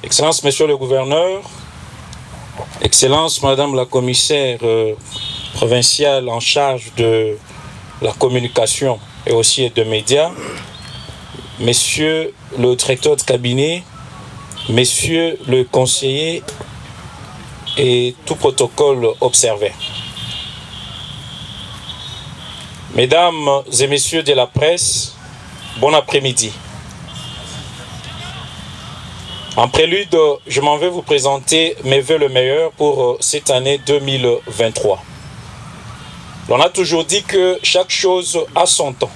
Excellences, Monsieur le Gouverneur, Excellences, Madame la Commissaire provinciale en charge de la communication et aussi des médias, Monsieur le directeur de cabinet, Messieurs le conseiller et tout protocole observé. Mesdames et Messieurs de la presse, bon après-midi. En prélude, je m'en vais vous présenter mes vœux le meilleur pour cette année 2023. On a toujours dit que chaque chose a son temps.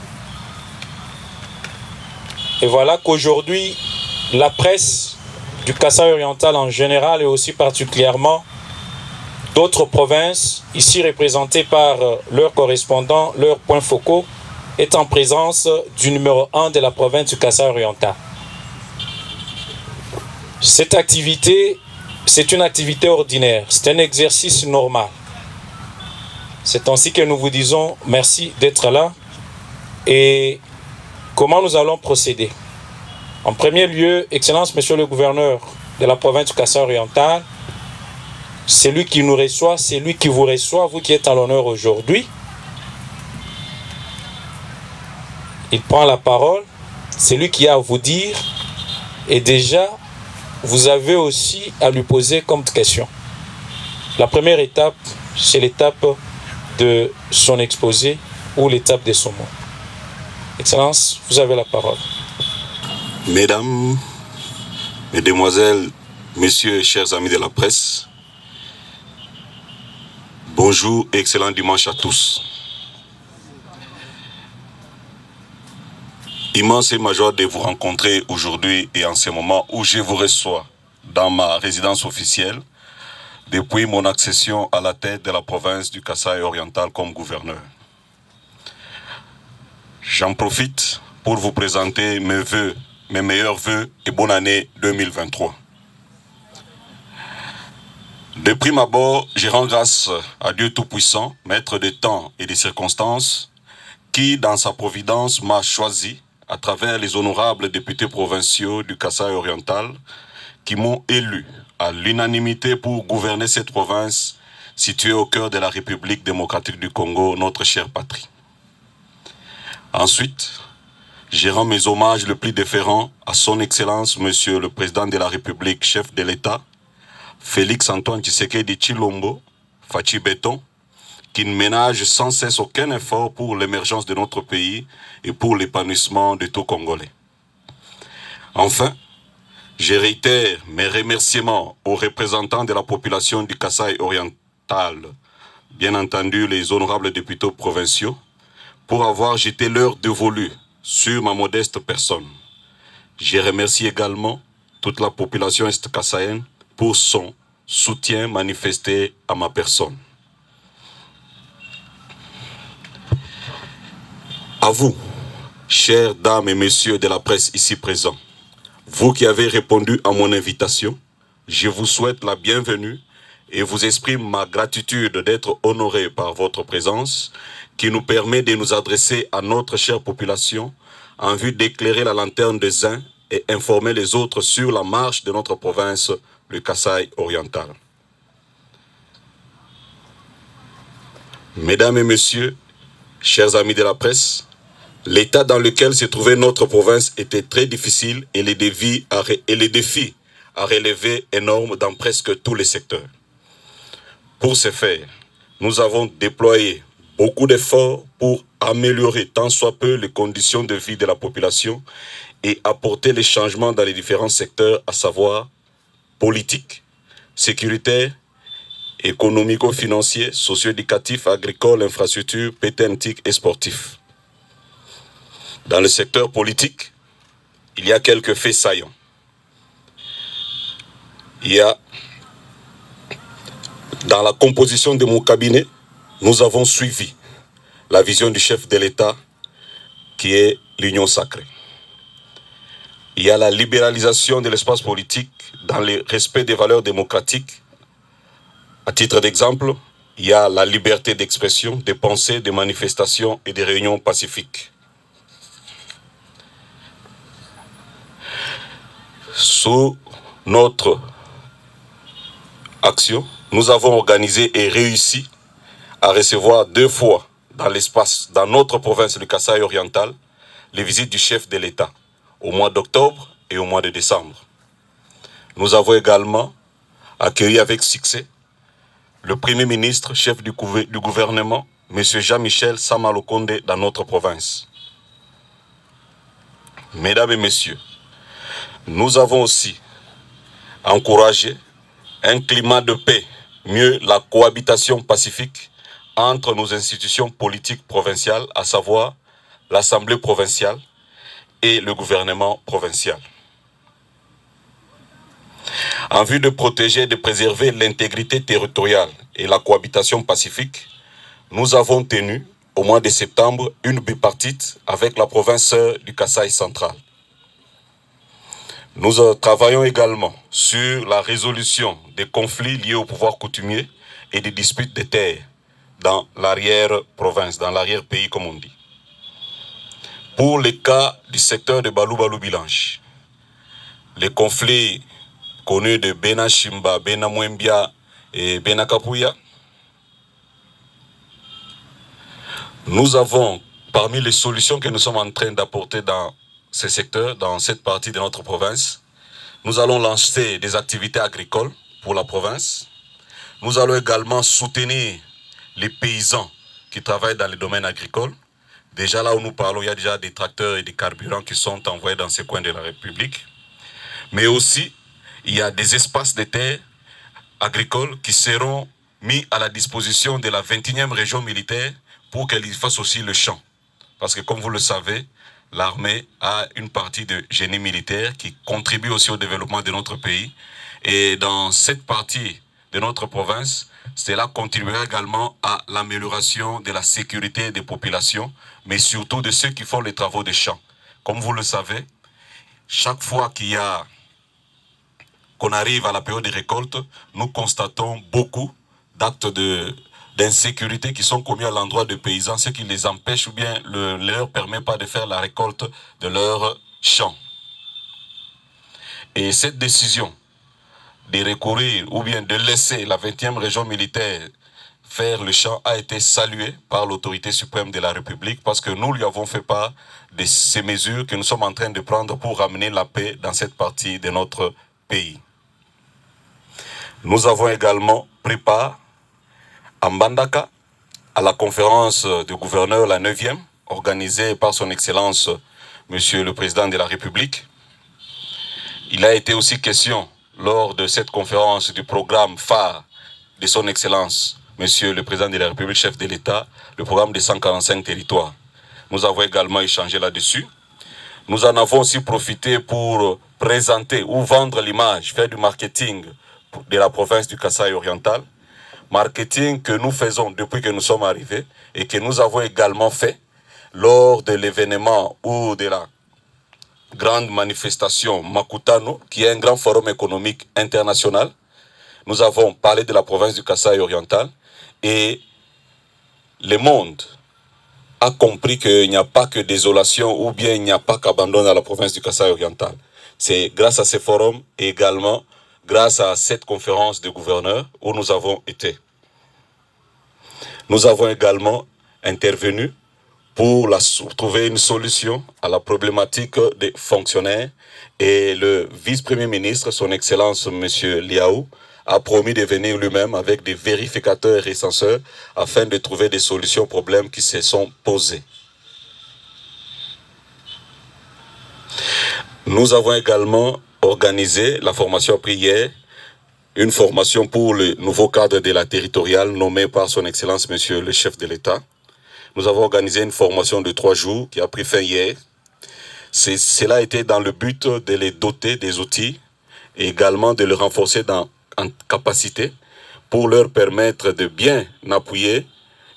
Et voilà qu'aujourd'hui, la presse du Kasaï oriental en général et aussi particulièrement d'autres provinces, ici représentées par leurs correspondants, leurs points focaux, est en présence du numéro 1 de la province du Kasaï oriental. Cette activité, c'est une activité ordinaire, c'est un exercice normal. C'est ainsi que nous vous disons merci d'être là. Et comment nous allons procéder? En premier lieu, Excellence, Monsieur le Gouverneur de la province du Kasaï oriental, c'est lui qui nous reçoit, c'est lui qui vous reçoit, vous qui êtes à l'honneur aujourd'hui. Il prend la parole, c'est lui qui a à vous dire, et déjà, vous avez aussi à lui poser comme question. La première étape, c'est l'étape de son exposé ou l'étape de son mot. Excellence, vous avez la parole. Mesdames, Mesdemoiselles, Messieurs et chers amis de la presse, bonjour et excellent dimanche à tous. Immense et ma joie de vous rencontrer aujourd'hui et en ce moment où je vous reçois dans ma résidence officielle depuis mon accession à la tête de la province du Kasaï oriental comme gouverneur. J'en profite pour vous présenter mes vœux, mes meilleurs vœux et bonne année 2023. De prime abord, je rends grâce à Dieu Tout-Puissant, maître des temps et des circonstances, qui, dans sa providence, m'a choisi à travers les honorables députés provinciaux du Kasaï oriental qui m'ont élu à l'unanimité pour gouverner cette province située au cœur de la République démocratique du Congo, notre chère patrie. Ensuite, je rends mes hommages le plus déférents à son Excellence, Monsieur le Président de la République, chef de l'État, Félix Antoine Tshisekedi Tshilombo, Fachi Béton, qui ne ménage sans cesse aucun effort pour l'émergence de notre pays et pour l'épanouissement de tout Congolais. Enfin, je réitère mes remerciements aux représentants de la population du Kasaï oriental, bien entendu les honorables députés provinciaux, pour avoir jeté l'heure dévolue sur ma modeste personne. Je remercie également toute la population est-kassaïenne pour son soutien manifesté à ma personne. À vous, chères dames et messieurs de la presse ici présents, vous qui avez répondu à mon invitation, je vous souhaite la bienvenue et vous exprime ma gratitude d'être honoré par votre présence qui nous permet de nous adresser à notre chère population en vue d'éclairer la lanterne des uns et informer les autres sur la marche de notre province, le Kasaï oriental. Mesdames et messieurs, chers amis de la presse, l'état dans lequel se trouvait notre province était très difficile et les défis à relever énormes dans presque tous les secteurs. Pour ce faire, nous avons déployé beaucoup d'efforts pour améliorer tant soit peu les conditions de vie de la population et apporter les changements dans les différents secteurs, à savoir politique, sécuritaire, économico-financier, socio-éducatif, agricole, infrastructure, pétentique et sportif. Dans le secteur politique, il y a quelques faits saillants. Il y a, dans la composition de mon cabinet, nous avons suivi la vision du chef de l'État qui est l'union sacrée. Il y a la libéralisation de l'espace politique dans le respect des valeurs démocratiques. À titre d'exemple, il y a la liberté d'expression, de pensée, de manifestation et de réunions pacifiques. Sous notre action, nous avons organisé et réussi à recevoir 2 fois dans notre province du Kasaï oriental, les visites du chef de l'État, au mois d'octobre et au mois de décembre. Nous avons également accueilli avec succès le Premier ministre, chef du gouvernement, M. Jean-Michel Sama Lukonde, dans notre province. Mesdames et messieurs, nous avons aussi encouragé un climat de paix, mieux la cohabitation pacifique entre nos institutions politiques provinciales, à savoir l'Assemblée provinciale et le gouvernement provincial. En vue de protéger et de préserver l'intégrité territoriale et la cohabitation pacifique, nous avons tenu, au mois de septembre, une bipartite avec la province du Kasaï central. Nous travaillons également sur la résolution des conflits liés au pouvoir coutumier et des disputes de terre dans l'arrière-province, dans l'arrière-pays comme on dit. Pour les cas du secteur de Balou-Balou-Bilanche, les conflits connus de Bena Shimba, Bena Mwembia et Bena Kapouya, nous avons, parmi les solutions que nous sommes en train d'apporter dans ces secteurs, dans cette partie de notre province, nous allons lancer des activités agricoles pour la province. Nous allons également soutenir les paysans qui travaillent dans les domaines agricoles. Déjà là où nous parlons, il y a déjà des tracteurs et des carburants qui sont envoyés dans ces coins de la République. Mais aussi, il y a des espaces de terre agricoles qui seront mis à la disposition de la 21e région militaire pour qu'elle y fasse aussi le champ. Parce que comme vous le savez, l'armée a une partie de génie militaire qui contribue aussi au développement de notre pays. Et dans cette partie de notre province, cela contribuera également à l'amélioration de la sécurité des populations, mais surtout de ceux qui font les travaux des champs. Comme vous le savez, chaque fois qu'on arrive à la période des récoltes, nous constatons beaucoup d'actes d'insécurité qui sont commis à l'endroit des paysans, ce qui les empêche ou bien ne leur permet pas de faire la récolte de leurs champs. Et cette décision de recourir ou bien de laisser la 20e région militaire faire le champ a été saluée par l'autorité suprême de la République parce que nous lui avons fait part de ces mesures que nous sommes en train de prendre pour ramener la paix dans cette partie de notre pays. Nous avons également pris part à Mbandaka, à la conférence du gouverneur, la 9e, organisée par son Excellence, Monsieur le Président de la République. Il a été aussi question, lors de cette conférence, du programme phare de son Excellence, Monsieur le Président de la République, chef de l'État, le programme des 145 territoires. Nous avons également échangé là-dessus. Nous en avons aussi profité pour présenter ou vendre l'image, faire du marketing de la province du Kasaï oriental. Marketing que nous faisons depuis que nous sommes arrivés et que nous avons également fait lors de l'événement ou de la grande manifestation Makutano, qui est un grand forum économique international. Nous avons parlé de la province du Kasaï oriental et le monde a compris qu'il n'y a pas que désolation ou bien il n'y a pas qu'abandon à la province du Kasaï oriental. C'est grâce à ces forums et également grâce à cette conférence de gouverneurs où nous avons été. Nous avons également intervenu pour trouver une solution à la problématique des fonctionnaires et le vice-premier ministre, son Excellence M. Liaou, a promis de venir lui-même avec des vérificateurs et recenseurs afin de trouver des solutions aux problèmes qui se sont posés. Nous avons également organisé la formation après hier, une formation pour le nouveau cadre de la territoriale nommé par son Excellence Monsieur le chef de l'État. Nous avons organisé une formation de 3 jours qui a pris fin hier. Cela a été dans le but de les doter des outils et également de les renforcer en capacité pour leur permettre de bien appuyer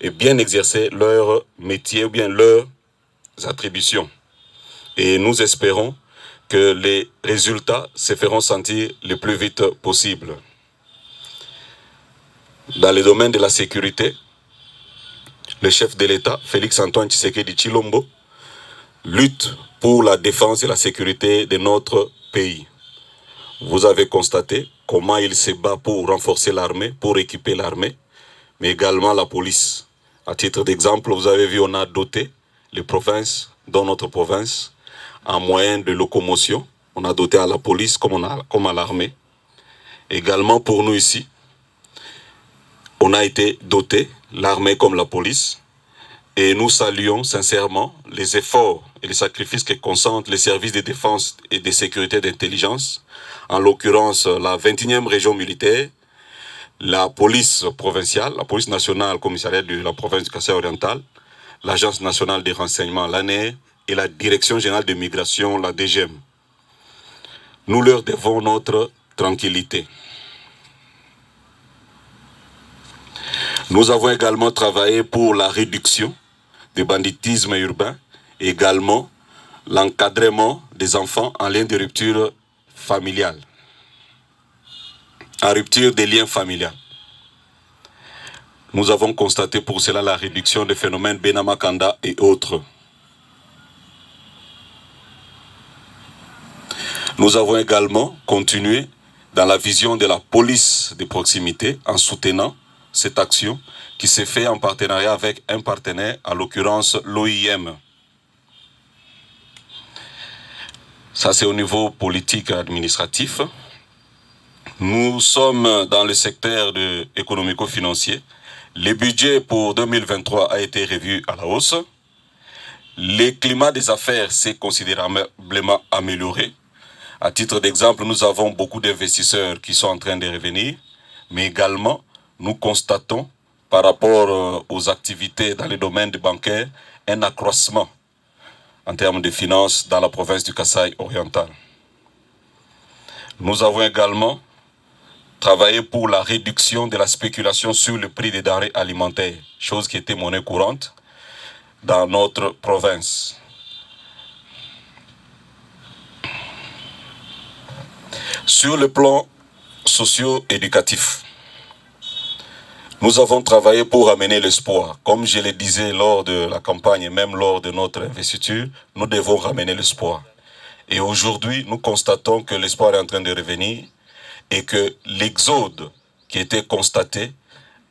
et bien exercer leur métier ou bien leurs attributions. Et nous espérons que les résultats se feront sentir le plus vite possible. Dans le domaine de la sécurité, le chef de l'État, Félix Antoine Tshisekedi Tshilombo, lutte pour la défense et la sécurité de notre pays. Vous avez constaté comment il se bat pour renforcer l'armée, pour équiper l'armée, mais également la police. À titre d'exemple, vous avez vu, on a doté les provinces, dans notre province, en moyens de locomotion. On a doté à la police comme à l'armée. Également pour nous ici, on a été doté, l'armée comme la police, et nous saluons sincèrement les efforts et les sacrifices que consentent les services de défense et de sécurité d'intelligence, en l'occurrence la 21e région militaire, la police provinciale, la police nationale commissariat de la province du Kasaï oriental, l'Agence nationale des renseignements, l'ANR, et la Direction générale de migration, la DGM. Nous leur devons notre tranquillité. Nous avons également travaillé pour la réduction du banditisme urbain et également l'encadrement des enfants en lien de rupture familiale, en rupture des liens familiaux. Nous avons constaté pour cela la réduction des phénomènes Benamakanda et autres. Nous avons également continué dans la vision de la police de proximité en soutenant cette action qui s'est faite en partenariat avec un partenaire, en l'occurrence l'OIM. Ça, c'est au niveau politique et administratif. Nous sommes dans le secteur économico-financier. Le budget pour 2023 a été revu à la hausse. Le climat des affaires s'est considérablement amélioré. À titre d'exemple, nous avons beaucoup d'investisseurs qui sont en train de revenir, mais également, nous constatons, par rapport aux activités dans le domaine bancaire, un accroissement en termes de finances dans la province du Kasaï oriental. Nous avons également travaillé pour la réduction de la spéculation sur le prix des denrées alimentaires, chose qui était monnaie courante dans notre province. Sur le plan socio-éducatif, nous avons travaillé pour amener l'espoir. Comme je le disais lors de la campagne, même lors de notre investiture, nous devons ramener l'espoir. Et aujourd'hui, nous constatons que l'espoir est en train de revenir et que l'exode qui était constaté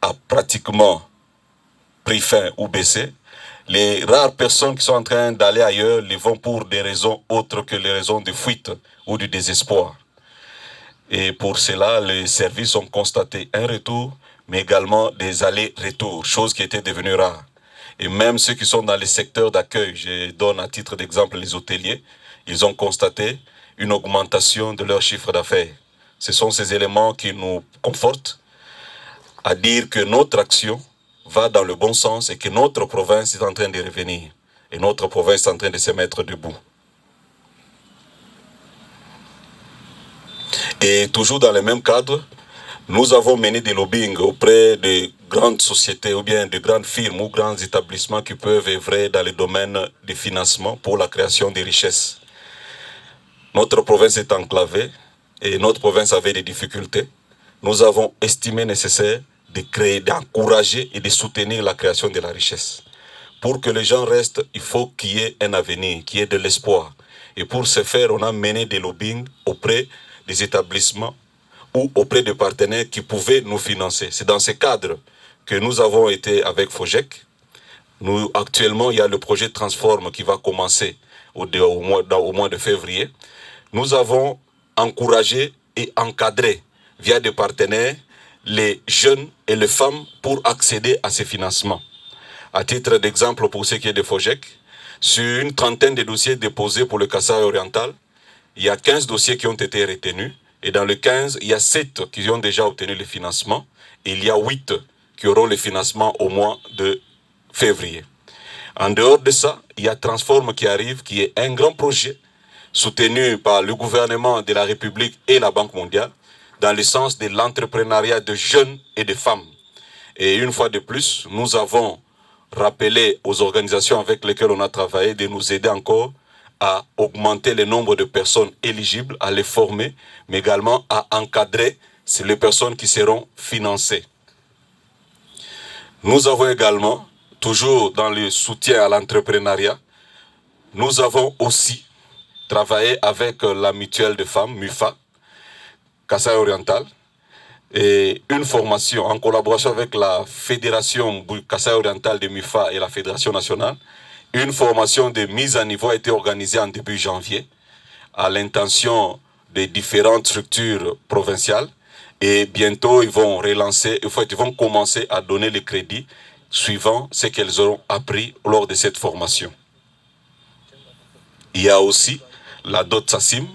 a pratiquement pris fin ou baissé. Les rares personnes qui sont en train d'aller ailleurs les vont pour des raisons autres que les raisons de fuite ou du désespoir. Et pour cela, les services ont constaté un retour, mais également des allers-retours, chose qui était devenue rare. Et même ceux qui sont dans les secteurs d'accueil, je donne à titre d'exemple les hôteliers, ils ont constaté une augmentation de leur chiffre d'affaires. Ce sont ces éléments qui nous confortent à dire que notre action va dans le bon sens et que notre province est en train de revenir. Et notre province est en train de se mettre debout. Et toujours dans le même cadre, nous avons mené des lobbying auprès de grandes sociétés ou bien de grandes firmes ou grands établissements qui peuvent œuvrer dans le domaine du financement pour la création des richesses. Notre province est enclavée et notre province avait des difficultés. Nous avons estimé nécessaire de créer, d'encourager et de soutenir la création de la richesse. Pour que les gens restent, il faut qu'il y ait un avenir, qu'il y ait de l'espoir. Et pour ce faire, on a mené des lobbying auprès des établissements ou auprès de partenaires qui pouvaient nous financer. C'est dans ce cadre que nous avons été avec FOGEC. Actuellement, il y a le projet Transform qui va commencer au mois de février. Nous avons encouragé et encadré via des partenaires les jeunes et les femmes pour accéder à ces financements. À titre d'exemple, pour ce qui est de FOGEC, sur une trentaine de dossiers déposés pour le Kasaï oriental, il y a 15 dossiers qui ont été retenus. Et dans le 15, il y a 7 qui ont déjà obtenu le financement. Et il y a 8 qui auront le financement au mois de février. En dehors de ça, il y a Transform qui arrive, qui est un grand projet soutenu par le gouvernement de la République et la Banque mondiale dans le sens de l'entrepreneuriat de jeunes et de femmes. Et une fois de plus, nous avons rappelé aux organisations avec lesquelles on a travaillé de nous aider encore à augmenter le nombre de personnes éligibles, à les former, mais également à encadrer les personnes qui seront financées. Nous avons également, toujours dans le soutien à l'entrepreneuriat, nous avons aussi travaillé avec la mutuelle de femmes, MUFA, Kasaï Oriental, et une formation en collaboration avec la Fédération Kasaï Oriental de MUFA et la Fédération nationale. Une formation de mise à niveau a été organisée en début janvier à l'intention des différentes structures provinciales. Et bientôt, ils vont relancer, ils vont commencer à donner les crédits suivant ce qu'elles auront appris lors de cette formation. Il y a aussi la DOT SACIM,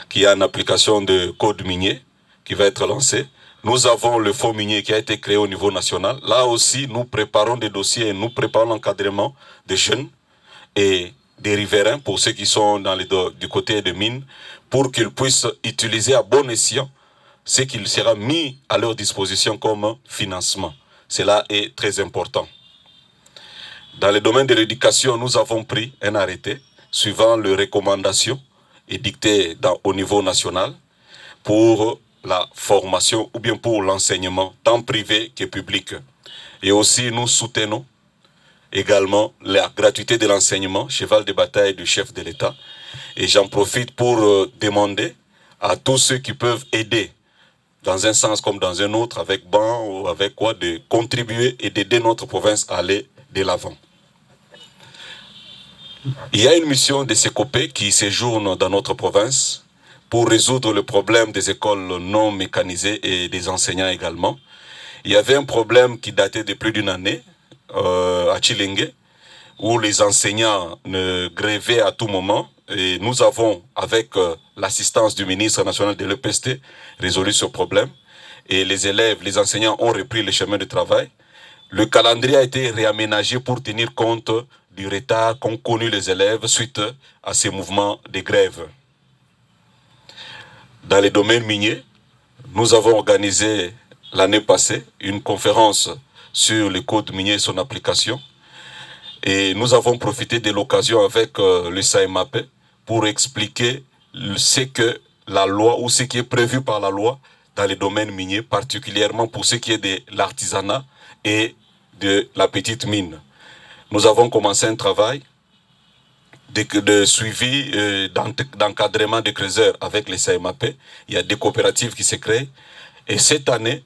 qui est une application de code minier qui va être lancée. Nous avons le fonds minier qui a été créé au niveau national. Là aussi, nous préparons des dossiers et nous préparons l'encadrement des jeunes et des riverains, pour ceux qui sont du côté des mines, pour qu'ils puissent utiliser à bon escient ce qui sera mis à leur disposition comme financement. Cela est très important. Dans le domaine de l'éducation, nous avons pris un arrêté suivant les recommandations édictées au niveau national pour la formation ou bien pour l'enseignement, tant privé que public. Et aussi, nous soutenons également la gratuité de l'enseignement, cheval de bataille du chef de l'État. Et j'en profite pour demander à tous ceux qui peuvent aider dans un sens comme dans un autre, avec banc ou avec quoi, de contribuer et d'aider notre province à aller de l'avant. Il y a une mission de SECOPE qui séjourne dans notre province pour résoudre le problème des écoles non mécanisées et des enseignants également. Il y avait un problème qui datait de plus d'une année à Tshilenge, où les enseignants grévaient à tout moment. Et nous avons, avec l'assistance du ministre national de l'EPST, résolu ce problème. Et les élèves, les enseignants ont repris le chemin de travail. Le calendrier a été réaménagé pour tenir compte du retard qu'ont connu les élèves suite à ces mouvements de grève. Dans les domaines miniers, nous avons organisé l'année passée une conférence sur le code minier et son application. Et nous avons profité de l'occasion avec le SAEMAP pour expliquer ce que la loi ou ce qui est prévu par la loi dans les domaines miniers, particulièrement pour ce qui est de l'artisanat et de la petite mine. Nous avons commencé un travail de suivi, d'encadrement des creuseurs avec les SAEMAP. Il y a des coopératives qui se créent. Et cette année,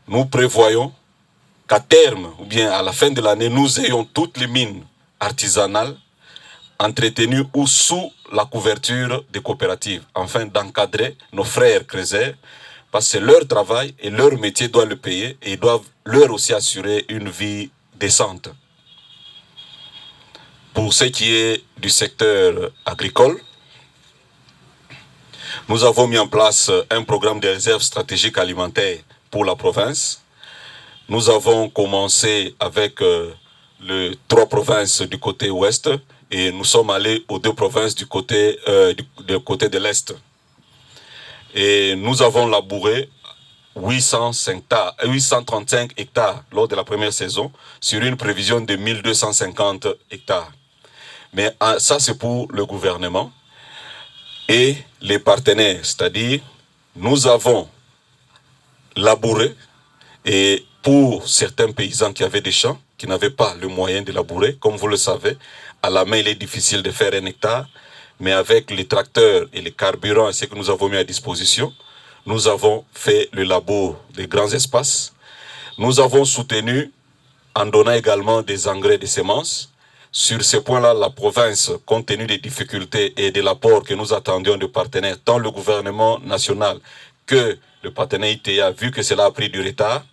nous prévoyons qu'à terme, ou bien à la fin de l'année, nous ayons toutes les mines artisanales entretenues ou sous la couverture des coopératives, afin d'encadrer nos frères creuseurs, parce que c'est leur travail et leur métier doit le payer et ils doivent leur aussi assurer une vie décente. Pour ce qui est du secteur agricole, nous avons mis en place un programme de réserve stratégique alimentaire pour la province. Nous avons commencé avec les 3 provinces du côté ouest et nous sommes allés aux 2 provinces du côté de l'est. Et nous avons labouré 835 hectares lors de la première saison sur une prévision de 1250 hectares. Mais ça, c'est pour le gouvernement et les partenaires. C'est-à-dire, nous avons labouré et pour certains paysans qui avaient des champs, qui n'avaient pas le moyen de labourer, comme vous le savez, à la main, il est difficile de faire 1 hectare, mais avec les tracteurs et les carburants et ce que nous avons mis à disposition, nous avons fait le labour des grands espaces. Nous avons soutenu, en donnant également des engrais et des semences. Sur ce point-là, la province, compte tenu des difficultés et de l'apport que nous attendions de partenaires, tant le gouvernement national que le partenaire ITA, vu que cela a pris du retard,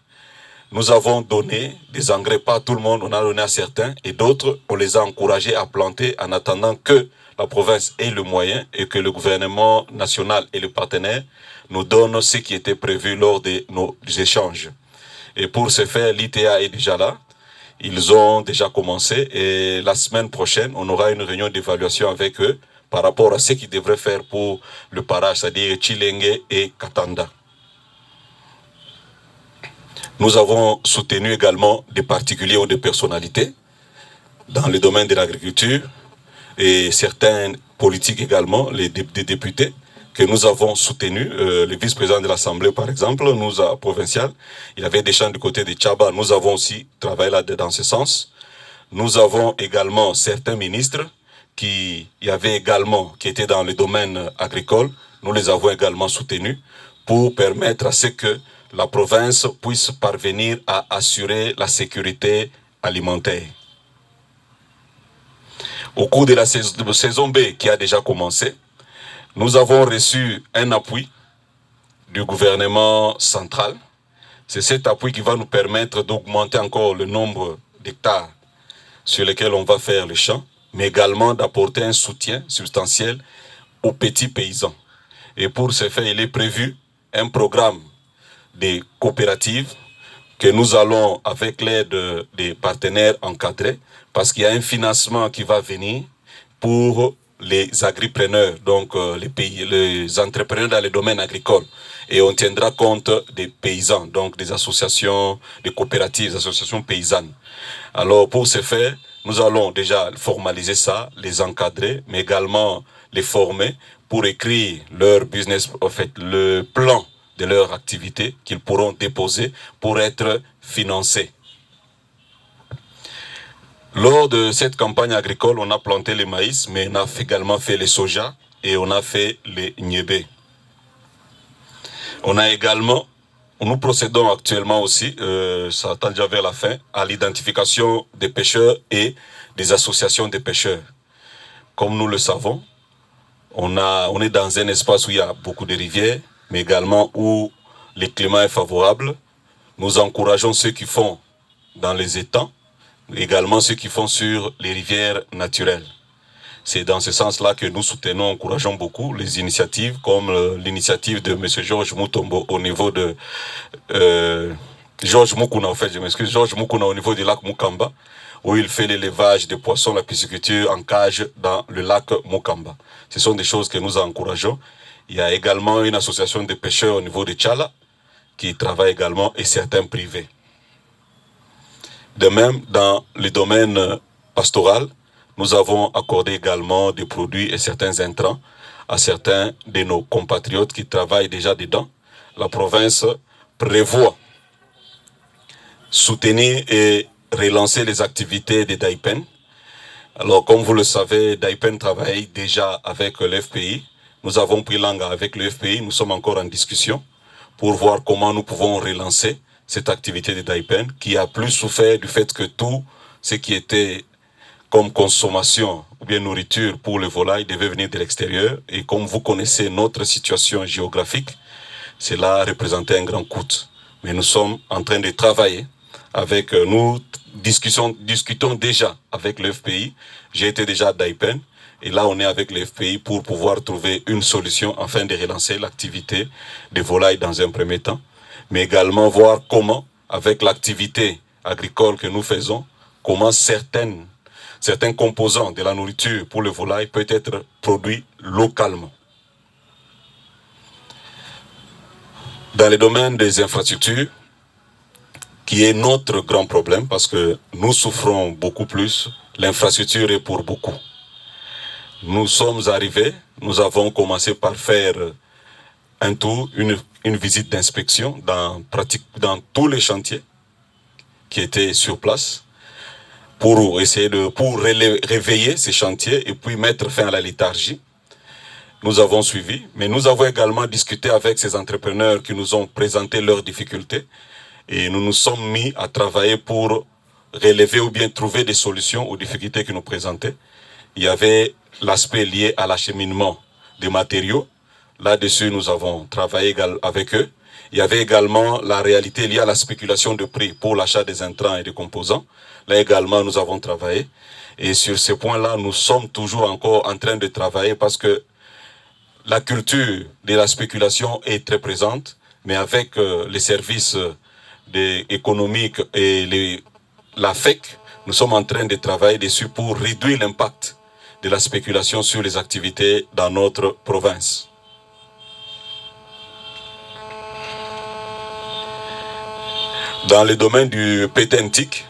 nous avons donné des engrais, pas à tout le monde, on a donné à certains, et d'autres, on les a encouragés à planter en attendant que la province ait le moyen et que le gouvernement national et le partenaire nous donnent ce qui était prévu lors de nos échanges. Et pour ce faire, l'ITA est déjà là. Ils ont déjà commencé et la semaine prochaine, on aura une réunion d'évaluation avec eux par rapport à ce qu'ils devraient faire pour le parage, c'est-à-dire Tshilenge et Katanda. Nous avons soutenu également des particuliers ou des personnalités dans le domaine de l'agriculture et certains politiques également, des députés que nous avons soutenus. Le vice-président de l'Assemblée, par exemple, provincial, il avait des champs du côté de Tchaba. Nous avons aussi travaillé là dans ce sens. Nous avons également certains ministres qui étaient dans le domaine agricole. Nous les avons également soutenus pour permettre à ce que la province puisse parvenir à assurer la sécurité alimentaire. Au cours de la saison B qui a déjà commencé, nous avons reçu un appui du gouvernement central. C'est cet appui qui va nous permettre d'augmenter encore le nombre d'hectares sur lesquels on va faire le champ, mais également d'apporter un soutien substantiel aux petits paysans. Et pour ce faire, il est prévu un programme de coopératives que nous allons, avec l'aide des partenaires, encadrer, parce qu'il y a un financement qui va venir pour les agripreneurs, donc les entrepreneurs dans le domaine agricole. Et on tiendra compte des paysans, donc des associations, des coopératives, des associations paysannes. Alors pour ce faire, nous allons déjà formaliser ça, les encadrer, mais également les former pour écrire leur business, en fait, le plan de leur activité qu'ils pourront déposer pour être financés. Lors de cette campagne agricole, on a planté le maïs, mais on a également fait le soja et on a fait les niébé. Nous procédons actuellement aussi, ça attend déjà vers la fin, à l'identification des pêcheurs et des associations de pêcheurs. Comme nous le savons, on est dans un espace où il y a beaucoup de rivières, mais également où le climat est favorable. Nous encourageons ceux qui font dans les étangs, également ceux qui font sur les rivières naturelles. C'est dans ce sens-là que nous soutenons, encourageons beaucoup les initiatives, comme l'initiative de M. Georges Mutombo au niveau de... Georges Mukuna, en fait, je m'excuse, Georges Mukuna au niveau du lac Mukamba, où il fait l'élevage des poissons, la pisciculture en cage dans le lac Mukamba. Ce sont des choses que nous encourageons. Il y a également une association de pêcheurs au niveau de Tchala, qui travaille également, et certains privés. De même, dans le domaine pastoral, nous avons accordé également des produits et certains intrants à certains de nos compatriotes qui travaillent déjà dedans. La province prévoit soutenir et relancer les activités de DAIPEN. Alors, comme vous le savez, DAIPEN travaille déjà avec l'FPI. Nous avons pris langue avec l'FPI. Nous sommes encore en discussion pour voir comment nous pouvons relancer cette activité de DAIPEN qui a plus souffert du fait que tout ce qui était comme consommation ou bien nourriture pour les volailles devait venir de l'extérieur. Et comme vous connaissez notre situation géographique, cela représentait un grand coût. Mais nous sommes en train de travailler avec, nous discutons déjà avec le FPI. J'ai été déjà à DAIPEN et là on est avec le FPI pour pouvoir trouver une solution afin de relancer l'activité des volailles dans un premier temps. Mais également voir comment, avec l'activité agricole que nous faisons, comment certains composants de la nourriture pour les volailles peuvent être produits localement. Dans le domaine des infrastructures, qui est notre grand problème parce que nous souffrons beaucoup plus, l'infrastructure est pour beaucoup. Nous sommes arrivés, nous avons commencé par faire un tour, une visite d'inspection dans tous les chantiers qui étaient sur place pour essayer pour réveiller ces chantiers et puis mettre fin à la léthargie. Nous avons suivi, mais nous avons également discuté avec ces entrepreneurs qui nous ont présenté leurs difficultés et nous nous sommes mis à travailler pour relever ou bien trouver des solutions aux difficultés qu'ils nous présentaient. Il y avait l'aspect lié à l'acheminement des matériaux. Là-dessus, nous avons travaillé avec eux. Il y avait également la réalité liée à la spéculation de prix pour l'achat des intrants et des composants. Là également, nous avons travaillé. Et sur ce point-là, nous sommes toujours encore en train de travailler parce que la culture de la spéculation est très présente, mais avec les services économiques et la FEC, nous sommes en train de travailler dessus pour réduire l'impact de la spéculation sur les activités dans notre province. Dans le domaine du PTNTIC,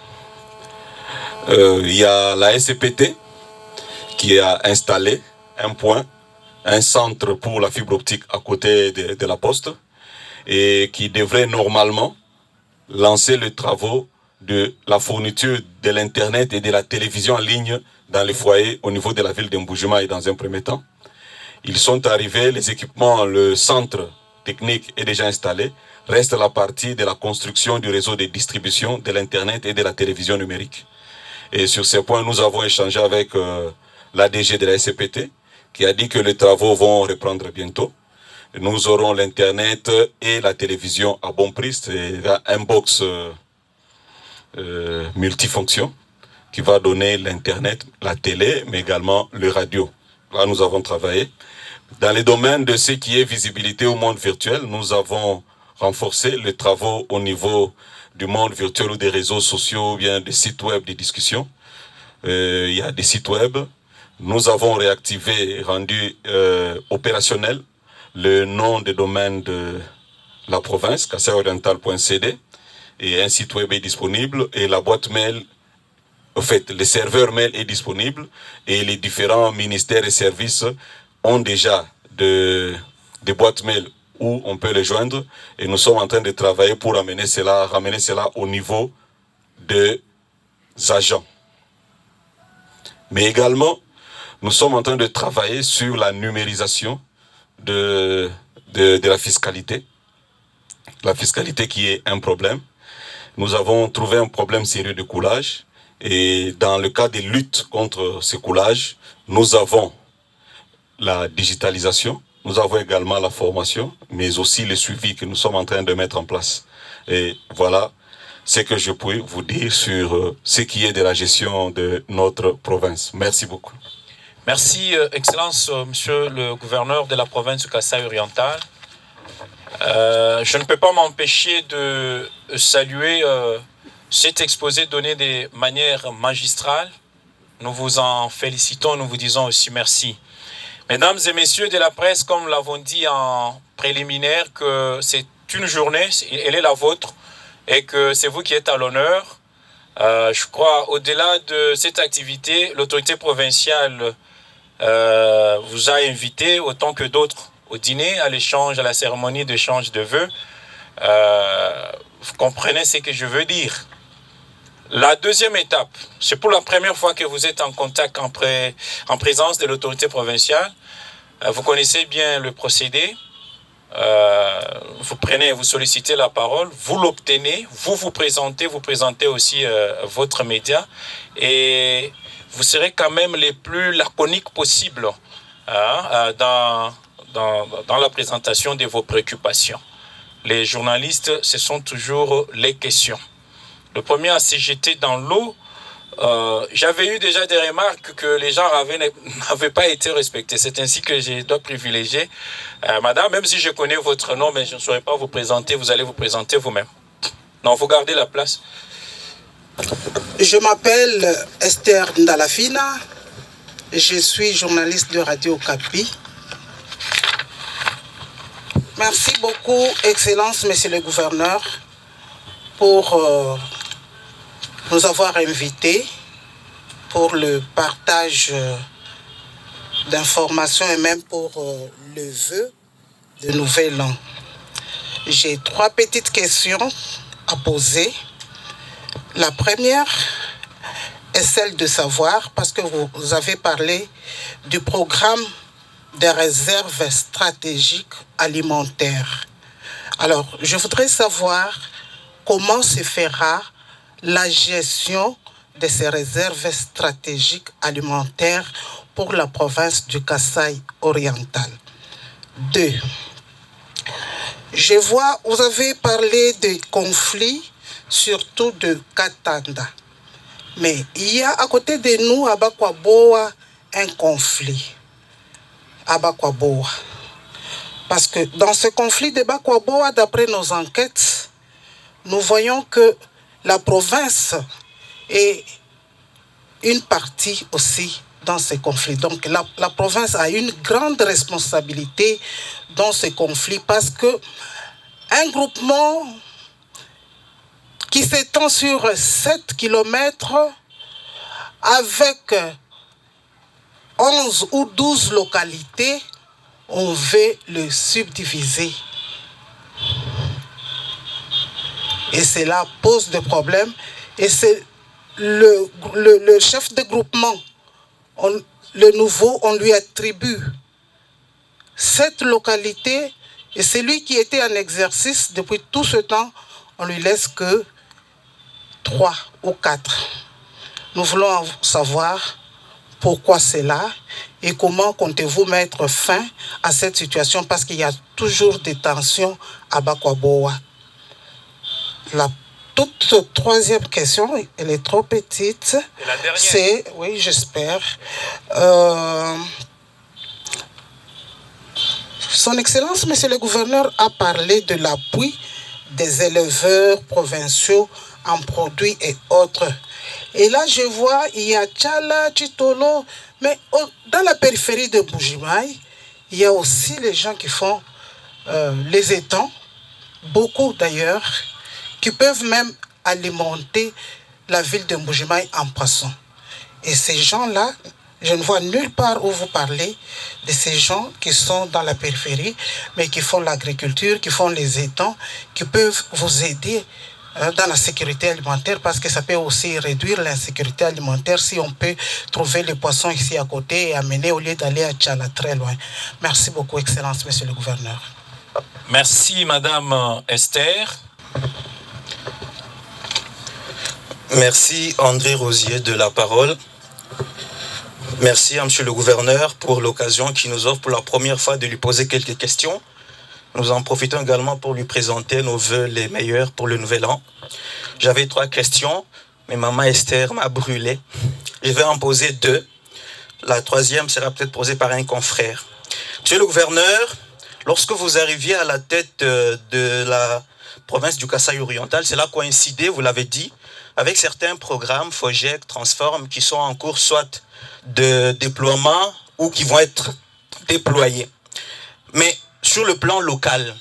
il y a la SCPT qui a installé un point un centre pour la fibre optique à côté de la poste et qui devrait normalement lancer les travaux de la fourniture de l'Internet et de la télévision en ligne dans les foyers au niveau de la ville d'Mbuji-Mayi dans un premier temps. Ils sont arrivés, les équipements, le centre technique est déjà installé. Reste la partie de la construction du réseau de distribution de l'Internet et de la télévision numérique. Et sur ces points, nous avons échangé avec l'ADG de la SCPT qui a dit que les travaux vont reprendre bientôt. Nous aurons l'Internet et la télévision à bon prix. C'est un box multifonction qui va donner l'Internet, la télé, mais également le radio. Là, nous avons travaillé. Dans les domaines de ce qui est visibilité au monde virtuel, nous avons renforcé les travaux au niveau du monde virtuel ou des réseaux sociaux ou bien des sites web de discussion. Il y a des sites web. Nous avons réactivé et rendu opérationnel le nom de domaine de la province, kasaioriental.cd, et un site web est disponible et la boîte mail, en fait, le serveur mail est disponible et les différents ministères et services ont déjà des boîtes mail où on peut les joindre et nous sommes en train de travailler pour ramener cela au niveau des agents. Mais également, nous sommes en train de travailler sur la numérisation de la fiscalité. La fiscalité qui est un problème. Nous avons trouvé un problème sérieux de coulage et dans le cas de lutte contre ce coulage, nous avons la digitalisation, nous avons également la formation, mais aussi le suivi que nous sommes en train de mettre en place. Et voilà ce que je peux vous dire sur ce qui est de la gestion de notre province. Merci beaucoup. Merci, Excellence, Monsieur le gouverneur de la province du Kasaï oriental. Je ne peux pas m'empêcher de saluer cet exposé donné de manière magistrale. Nous vous en félicitons, nous vous disons aussi merci. Mesdames et messieurs de la presse, comme nous l'avons dit en préliminaire, que c'est une journée, elle est la vôtre, et que c'est vous qui êtes à l'honneur. Je crois, au-delà de cette activité, l'autorité provinciale vous a invité, autant que d'autres, au dîner, à l'échange, à la cérémonie d'échange de vœux. Vous comprenez ce que je veux dire. La deuxième étape, c'est pour la première fois que vous êtes en contact en présence de l'autorité provinciale. Vous connaissez bien le procédé. Vous sollicitez la parole, vous l'obtenez, vous présentez aussi votre média et vous serez quand même les plus laconiques possibles dans la présentation de vos préoccupations. Les journalistes, ce sont toujours les questions. Le premier à se jeter dans l'eau, j'avais eu déjà des remarques que les gens n'avaient pas été respectés. C'est ainsi que je dois privilégier. Madame, même si je connais votre nom, mais je ne saurais pas vous présenter, vous allez vous présenter vous-même. Non, vous gardez la place. Je m'appelle Esther Ndalafina. Je suis journaliste de Radio Okapi. Merci beaucoup, Excellence, Monsieur le Gouverneur, pour nous avoir invités pour le partage d'informations et même pour le vœu de Nouvel An. J'ai 3 petites questions à poser. La première est celle de savoir, parce que vous avez parlé du programme des réserves stratégiques alimentaires. Alors, je voudrais savoir comment se fera la gestion de ces réserves stratégiques alimentaires pour la province du Kasaï oriental. 2. Je vois, vous avez parlé de conflits, surtout de Katanda. Mais il y a à côté de nous, à Bakwaboa, un conflit. À Bakwaboa. Parce que dans ce conflit de Bakwaboa, d'après nos enquêtes, nous voyons que la province est une partie aussi dans ces conflits. Donc la province a une grande responsabilité dans ces conflits parce que un groupement qui s'étend sur 7 kilomètres avec 11 ou 12 localités on veut le subdiviser. Et cela pose des problèmes. Et c'est le chef de groupement, le nouveau, on lui attribue cette localité et celui qui était en exercice depuis tout ce temps, on lui laisse que 3 ou 4. Nous voulons savoir pourquoi c'est là et comment comptez-vous mettre fin à cette situation parce qu'il y a toujours des tensions à Bakwaboa. La toute troisième question, elle est trop petite. Et la dernière. C'est, oui, j'espère. Son Excellence, Monsieur le Gouverneur, a parlé de l'appui des éleveurs provinciaux en produits et autres. Et là, je vois, il y a Tchala, Chitolo, mais dans la périphérie de Mbujimaï, il y a aussi les gens qui font les étangs, beaucoup d'ailleurs, qui peuvent même alimenter la ville de Mbujimaï en poisson. Et ces gens-là, je ne vois nulle part où vous parlez de ces gens qui sont dans la périphérie, mais qui font l'agriculture, qui font les étangs, qui peuvent vous aider dans la sécurité alimentaire, parce que ça peut aussi réduire l'insécurité alimentaire si on peut trouver les poissons ici à côté et amener au lieu d'aller à Tchala très loin. Merci beaucoup, Excellence, Monsieur le Gouverneur. Merci, Madame Esther. Merci, André Rosier, de la parole. Merci à Monsieur le Gouverneur pour l'occasion qu'il nous offre pour la première fois de lui poser quelques questions. Nous en profitons également pour lui présenter nos vœux les meilleurs pour le nouvel an. J'avais 3 questions, mais maman Esther m'a brûlé. Je vais en poser 2. La troisième sera peut-être posée par un confrère. Monsieur le Gouverneur, lorsque vous arriviez à la tête de la province du Kasaï oriental, cela coïncidait, vous l'avez dit, avec certains programmes FOGEC, Transform, qui sont en cours soit de déploiement ou qui vont être déployés. Mais sur le plan local,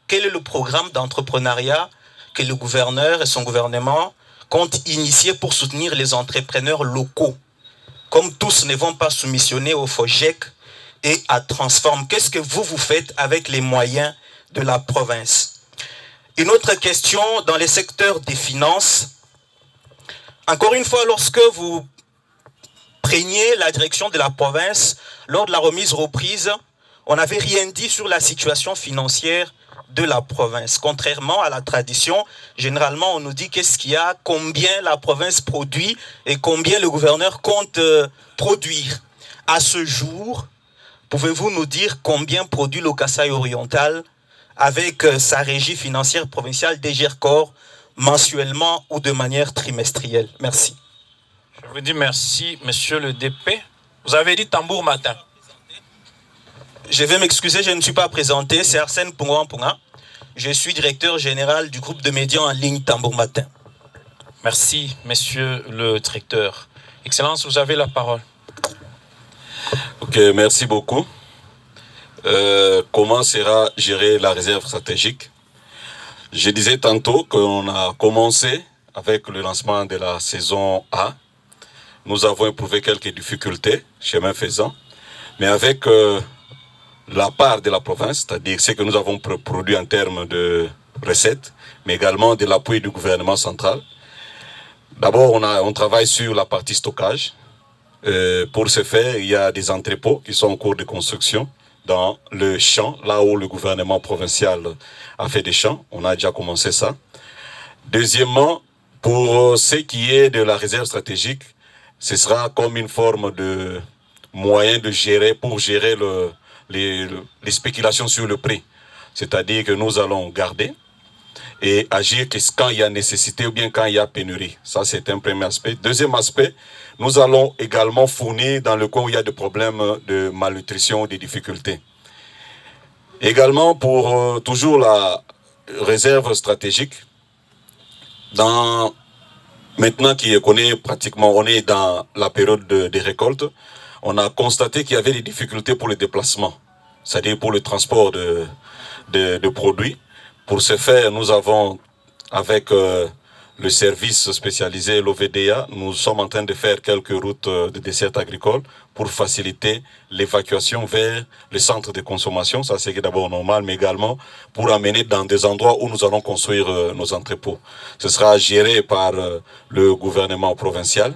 quel est le programme d'entrepreneuriat que le gouverneur et son gouvernement comptent initier pour soutenir les entrepreneurs locaux? Comme tous ne vont pas soumissionner au FOGEC et à Transform, qu'est-ce que vous faites avec les moyens de la province? Une autre question dans les secteurs des finances. Encore une fois, lorsque vous preniez la direction de la province, lors de la remise-reprise, on n'avait rien dit sur la situation financière de la province. Contrairement à la tradition, généralement, on nous dit qu'est-ce qu'il y a, combien la province produit et combien le gouverneur compte produire. À ce jour, pouvez-vous nous dire combien produit le Kasaï oriental avec sa régie financière provinciale DGRCOR mensuellement ou de manière trimestrielle? Merci. Je vous dis merci, monsieur le DP. Vous avez dit tambour matin. Je vais m'excuser, je ne suis pas présenté. C'est Arsène Punga. Je suis directeur général du groupe de médias en ligne Tambour Matin. Merci, monsieur le directeur. Excellence, vous avez la parole. Ok, merci beaucoup. Comment sera gérée la réserve stratégique? Je disais tantôt qu'on a commencé avec le lancement de la saison A. Nous avons éprouvé quelques difficultés, chemin faisant, mais avec la part de la province, c'est-à-dire ce que nous avons produit en termes de recettes, mais également de l'appui du gouvernement central. D'abord, on travaille sur la partie stockage. Pour ce faire, il y a des entrepôts qui sont en cours de construction dans le champ, là où le gouvernement provincial a fait des champs. On a déjà commencé ça. Deuxièmement, pour ce qui est de la réserve stratégique, ce sera comme une forme de moyen de gérer, pour gérer les spéculations sur le prix. C'est-à-dire que nous allons garder et agir quand il y a nécessité ou bien quand il y a pénurie. Ça, c'est un premier aspect. Deuxième aspect, nous allons également fournir dans le coin où il y a des problèmes de malnutrition, des difficultés. Également, pour toujours la réserve stratégique, maintenant qu'on est pratiquement, on est dans la période des récoltes, on a constaté qu'il y avait des difficultés pour le déplacement, c'est-à-dire pour le transport de produits. Pour ce faire, nous avons, avec le service spécialisé, l'OVDA, nous sommes en train de faire quelques routes de dessert agricole pour faciliter l'évacuation vers les centres de consommation. Ça, c'est d'abord normal, mais également pour amener dans des endroits où nous allons construire nos entrepôts. Ce sera géré par le gouvernement provincial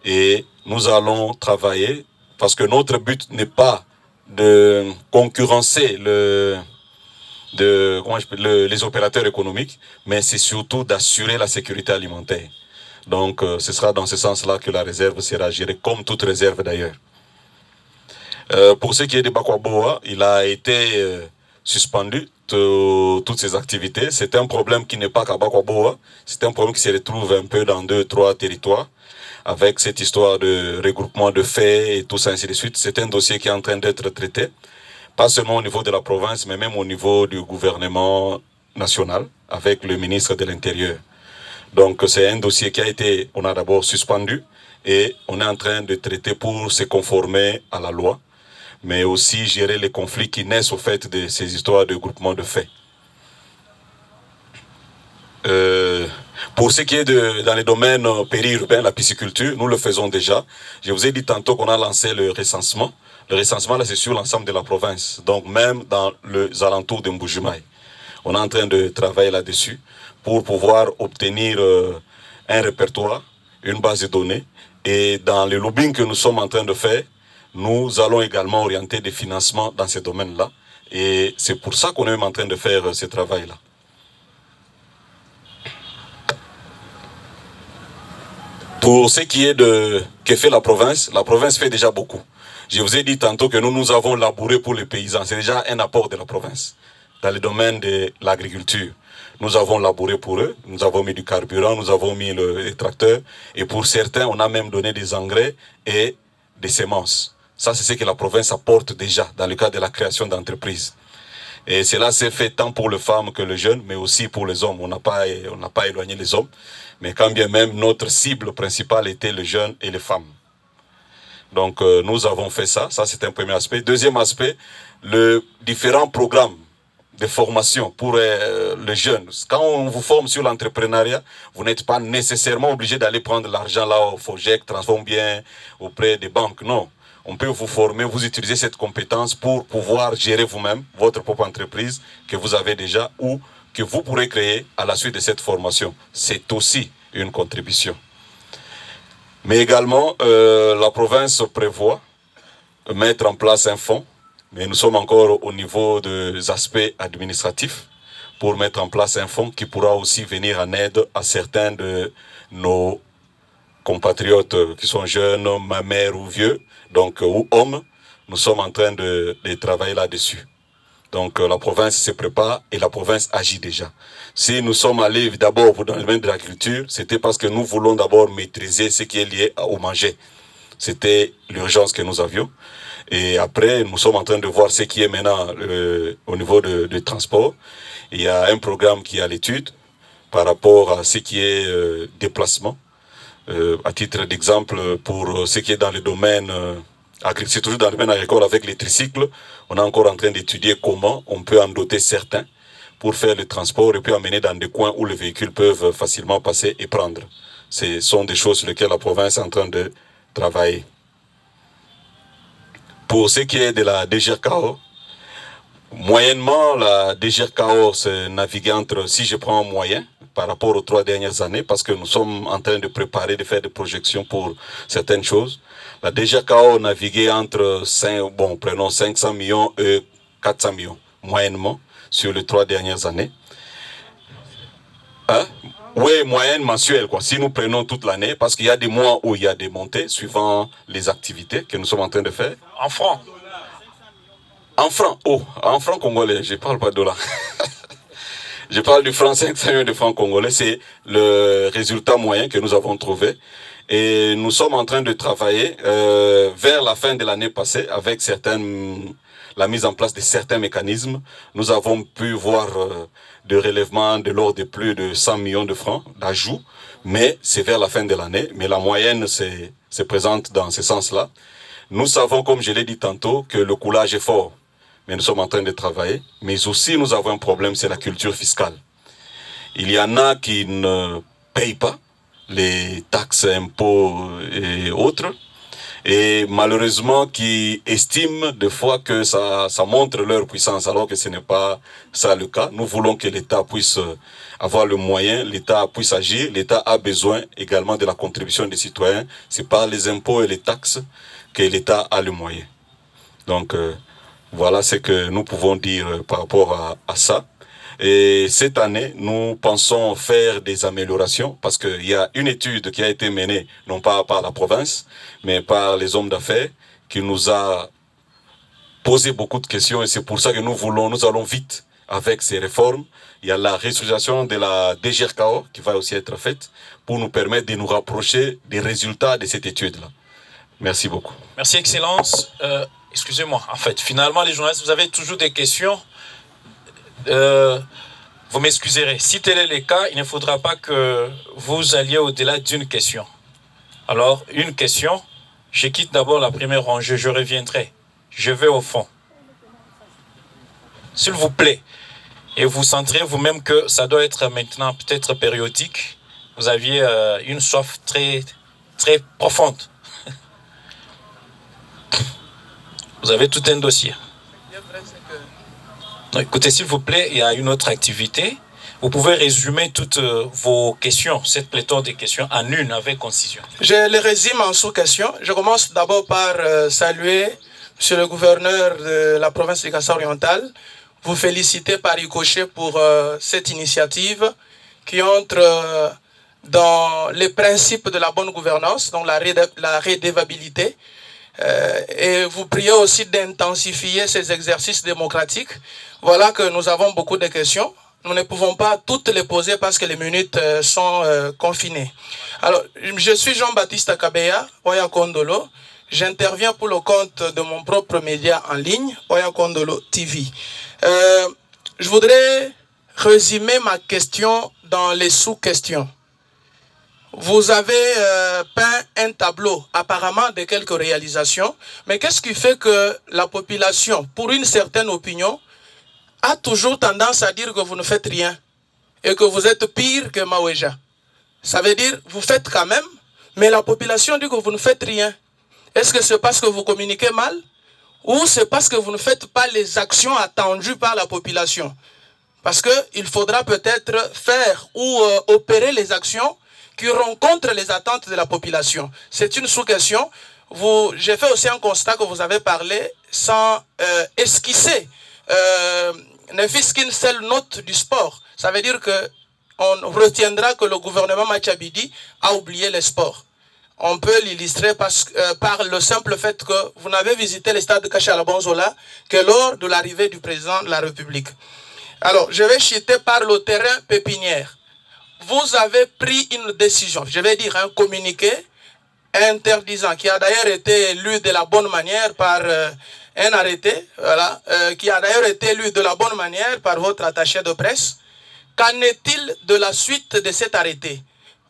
et nous allons travailler parce que notre but n'est pas de concurrencer les opérateurs économiques, mais c'est surtout d'assurer la sécurité alimentaire. Donc, ce sera dans ce sens-là que la réserve sera gérée, comme toute réserve d'ailleurs. Pour ce qui est de Bakwaboa, il a été suspendu toutes ses activités. C'est un problème qui n'est pas qu'à Bakwaboa, c'est un problème qui se retrouve un peu dans 2-3 territoires, avec cette histoire de regroupement de faits et tout ça, ainsi de suite. C'est un dossier qui est en train d'être traité, pas seulement au niveau de la province, mais même au niveau du gouvernement national, avec le ministre de l'Intérieur. Donc c'est un dossier qui a été, on a d'abord suspendu, et on est en train de traiter pour se conformer à la loi, mais aussi gérer les conflits qui naissent au fait de ces histoires de groupement de faits. Pour ce qui est dans les domaines périurbains, la pisciculture, nous le faisons déjà. Je vous ai dit tantôt qu'on a lancé le recensement. Le recensement, là, c'est sur l'ensemble de la province. Donc, même dans les alentours de Mbujimaï. On est en train de travailler là-dessus pour pouvoir obtenir un répertoire, une base de données. Et dans le lobbying que nous sommes en train de faire, nous allons également orienter des financements dans ces domaines-là. Et c'est pour ça qu'on est même en train de faire ce travail-là. Pour ce qui est de que fait la province fait déjà beaucoup. Je vous ai dit tantôt que nous avons labouré pour les paysans. C'est déjà un apport de la province. Dans le domaine de l'agriculture, nous avons labouré pour eux. Nous avons mis du carburant, nous avons mis les tracteurs. Et pour certains, on a même donné des engrais et des semences. Ça, c'est ce que la province apporte déjà dans le cadre de la création d'entreprises. Et cela s'est fait tant pour les femmes que les jeunes, mais aussi pour les hommes. On n'a pas éloigné les hommes. Mais quand bien même, notre cible principale était les jeunes et les femmes. Donc, nous avons fait ça. Ça, c'est un premier aspect. Deuxième aspect, les différents programmes de formation pour les jeunes. Quand on vous forme sur l'entrepreneuriat, vous n'êtes pas nécessairement obligé d'aller prendre l'argent là au FOGEC, Transforme Bien, auprès des banques. Non. On peut vous former, vous utiliser cette compétence pour pouvoir gérer vous-même votre propre entreprise que vous avez déjà ou que vous pourrez créer à la suite de cette formation. C'est aussi une contribution. Mais également, la province prévoit mettre en place un fonds, mais nous sommes encore au niveau des aspects administratifs, pour mettre en place un fonds qui pourra aussi venir en aide à certains de nos compatriotes qui sont jeunes, mamères ou vieux, donc ou hommes. Nous sommes en train de travailler là-dessus. Donc la province se prépare et la province agit déjà. Si nous sommes allés d'abord dans le domaine de l'agriculture, c'était parce que nous voulons d'abord maîtriser ce qui est lié au manger. C'était l'urgence que nous avions. Et après, nous sommes en train de voir ce qui est maintenant au niveau de transport. Il y a un programme qui est à l'étude par rapport à ce qui est déplacement. À titre d'exemple, pour ce qui est dans le domaine c'est toujours dans le domaine agricole avec les tricycles, on est encore en train d'étudier comment on peut en doter certains pour faire le transport et puis amener dans des coins où les véhicules peuvent facilement passer et prendre. Ce sont des choses sur lesquelles la province est en train de travailler. Pour ce qui est de la DGRKO, moyennement, la DGRKO se navigue entre, si je prends en moyen, par rapport aux 3 dernières années, parce que nous sommes en train de préparer, de faire des projections pour certaines choses. La DGRKO naviguait entre, prenons 500 millions et 400 millions, moyennement, sur les 3 dernières années. Hein? Oui, moyenne mensuelle, quoi. Si nous prenons toute l'année, parce qu'il y a des mois où il y a des montées, suivant les activités que nous sommes en train de faire. En francs. En francs, en francs congolais, je ne parle pas de dollars. Je parle du franc, 500 millions de francs congolais, c'est le résultat moyen que nous avons trouvé. Et nous sommes en train de travailler vers la fin de l'année passée avec la mise en place de certains mécanismes. Nous avons pu voir de relèvements de l'ordre de plus de 100 millions de francs d'ajout, mais c'est vers la fin de l'année. Mais la moyenne se présente dans ce sens-là. Nous savons, comme je l'ai dit tantôt, que le coulage est fort. Mais nous sommes en train de travailler. Mais aussi, nous avons un problème, c'est la culture fiscale. Il y en a qui ne payent pas les taxes, impôts et autres, et malheureusement qui estiment des fois que ça montre leur puissance, alors que ce n'est pas ça le cas. Nous voulons que l'État puisse avoir le moyen, l'État puisse agir. L'État a besoin également de la contribution des citoyens. C'est par les impôts et les taxes que l'État a le moyen. Donc voilà ce que nous pouvons dire par rapport à ça. Et cette année, nous pensons faire des améliorations parce qu'il y a une étude qui a été menée, non pas par la province, mais par les hommes d'affaires, qui nous a posé beaucoup de questions et c'est pour ça que nous allons vite avec ces réformes. Il y a la restructuration de la DGRKO qui va aussi être faite pour nous permettre de nous rapprocher des résultats de cette étude-là. Merci beaucoup. Merci, Excellence. Excusez-moi, en fait, finalement, les journalistes, vous avez toujours des questions. Vous m'excuserez. Si tel est le cas, il ne faudra pas que vous alliez au-delà d'une question. Alors, une question, je quitte d'abord la première rangée, je reviendrai. Je vais au fond. S'il vous plaît. Et vous sentirez vous-même que ça doit être maintenant peut-être périodique. Vous aviez une soif très, très profonde. Vous avez tout un dossier. Non, écoutez, s'il vous plaît, il y a une autre activité. Vous pouvez résumer toutes vos questions, cette pléthore de questions, en une avec concision. Je les résume en sous-questions. Je commence d'abord par saluer M. le gouverneur de la province de Kasaï-Oriental, vous féliciter par ricochet pour cette initiative qui entre dans les principes de la bonne gouvernance, donc la redevabilité. Et vous priez aussi d'intensifier ces exercices démocratiques. Voilà que nous avons beaucoup de questions. Nous ne pouvons pas toutes les poser parce que les minutes sont confinées. Alors, je suis Jean-Baptiste Akabeya, Oya Kondolo. J'interviens pour le compte de mon propre média en ligne, Oya Kondolo TV. Je voudrais résumer ma question dans les sous-questions. Vous avez peint un tableau apparemment de quelques réalisations, mais qu'est-ce qui fait que la population, pour une certaine opinion, a toujours tendance à dire que vous ne faites rien et que vous êtes pire que Maweja? Ça veut dire vous faites quand même, mais la population dit que vous ne faites rien. Est-ce que c'est parce que vous communiquez mal ou c'est parce que vous ne faites pas les actions attendues par la population? Parce qu'il faudra peut-être faire ou opérer les actions qui rencontrent les attentes de la population. C'est une sous-question. J'ai fait aussi un constat que vous avez parlé sans esquisser ne fût-ce qu'une seule note du sport. Ça veut dire qu'on retiendra que le gouvernement Machabidi a oublié le sport. On peut l'illustrer par le simple fait que vous n'avez visité le stade de Kachalabonzola que lors de l'arrivée du président de la République. Alors, je vais chuter par le terrain pépinière. Vous avez pris une décision, je vais dire un communiqué interdisant, qui a d'ailleurs été lu de la bonne manière par un arrêté, voilà, qui a d'ailleurs été lu de la bonne manière par votre attaché de presse. Qu'en est-il de la suite de cet arrêté?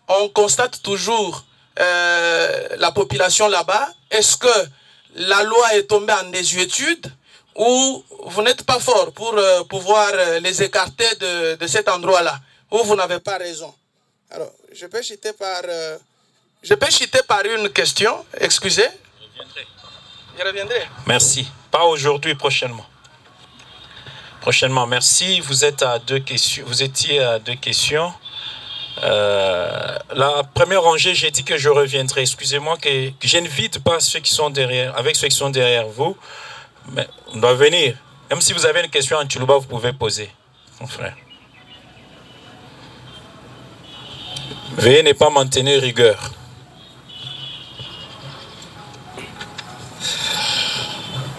On constate toujours la population là-bas. Est-ce que la loi est tombée en désuétude ou vous n'êtes pas fort pour pouvoir les écarter de cet endroit-là, ou vous n'avez pas raison? Alors, je peux chuter par une question, excusez. Je reviendrai. Merci. Pas aujourd'hui, prochainement. Prochainement, merci. Vous êtes à deux questions. Vous étiez à deux questions. La première rangée, j'ai dit que je reviendrai. Excusez-moi que je n'invite pas ceux qui sont derrière, avec ceux qui sont derrière vous. Mais on doit venir. Même si vous avez une question en Tchilouba, vous pouvez poser, mon frère. Veuillez ne pas maintenir rigueur.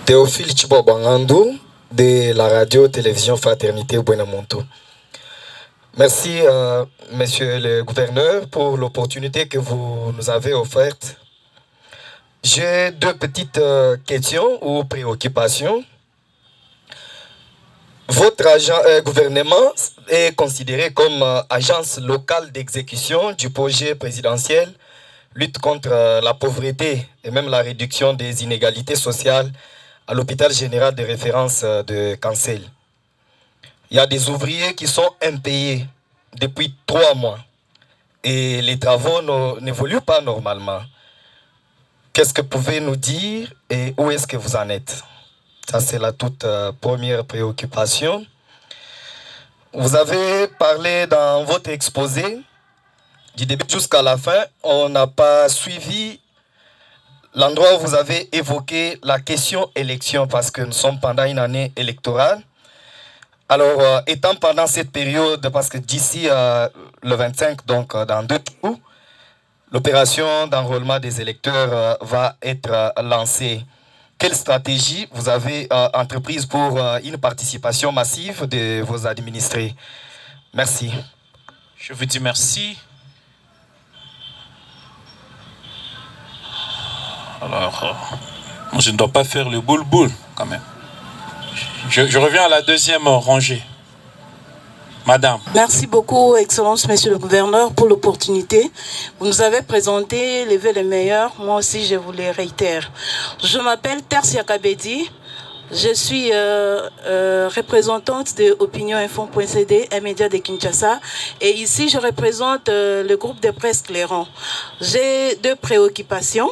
Théophile Chibobangandou de la radio-télévision Fraternité Buenamonto. Merci, monsieur le gouverneur, pour l'opportunité que vous nous avez offerte. J'ai deux petites questions ou préoccupations. Votre gouvernement est considéré comme agence locale d'exécution du projet présidentiel lutte contre la pauvreté et même la réduction des inégalités sociales à l'hôpital général de référence de Cancel. Il y a des ouvriers qui sont impayés depuis 3 mois. et les travaux n'évoluent pas normalement. Qu'est-ce que vous pouvez nous dire et où est-ce que vous en êtes? Ça, c'est la toute première préoccupation. Vous avez parlé dans votre exposé, du début jusqu'à la fin, on n'a pas suivi l'endroit où vous avez évoqué la question élection, parce que nous sommes pendant une année électorale. Alors, étant pendant cette période, parce que d'ici le 25, donc dans 2 jours, l'opération d'enrôlement des électeurs va être lancée. Quelle stratégie vous avez entreprise pour une participation massive de vos administrés? Merci. Je vous dis merci. Alors, je ne dois pas faire le boule-boule quand même. Je reviens à la deuxième rangée. Madame. Merci beaucoup, Excellence, Monsieur le Gouverneur, pour l'opportunité. Vous nous avez présenté les vœux les meilleurs. Moi aussi, je vous les réitère. Je m'appelle Tercia Kabedi. Je suis représentante de OpinionInfo.cd, un média de Kinshasa. Et ici, je représente le groupe de presse Clairon. J'ai 2 préoccupations.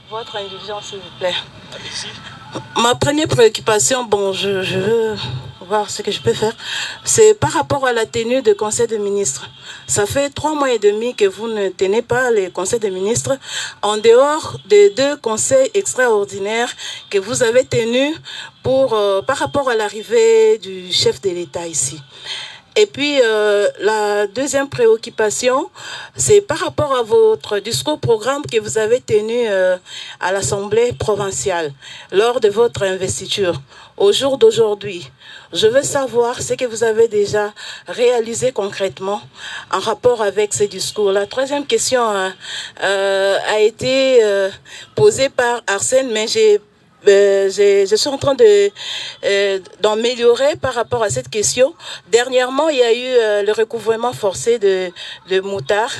Votre indulgence, s'il vous plaît. Ma première préoccupation, bon, je veux voir ce que je peux faire, c'est par rapport à la tenue du Conseil des ministres. Ça fait 3 mois et demi que vous ne tenez pas le Conseil des ministres, en dehors des 2 conseils extraordinaires que vous avez tenus par rapport à l'arrivée du chef de l'État ici. Et puis, la deuxième préoccupation, c'est par rapport à votre discours-programme que vous avez tenu à l'Assemblée provinciale lors de votre investiture. Au jour d'aujourd'hui, je veux savoir ce que vous avez déjà réalisé concrètement en rapport avec ce discours. La troisième question a été posée par Arsène, mais je suis en train d'améliorer par rapport à cette question. Dernièrement, il y a eu le recouvrement forcé de moutards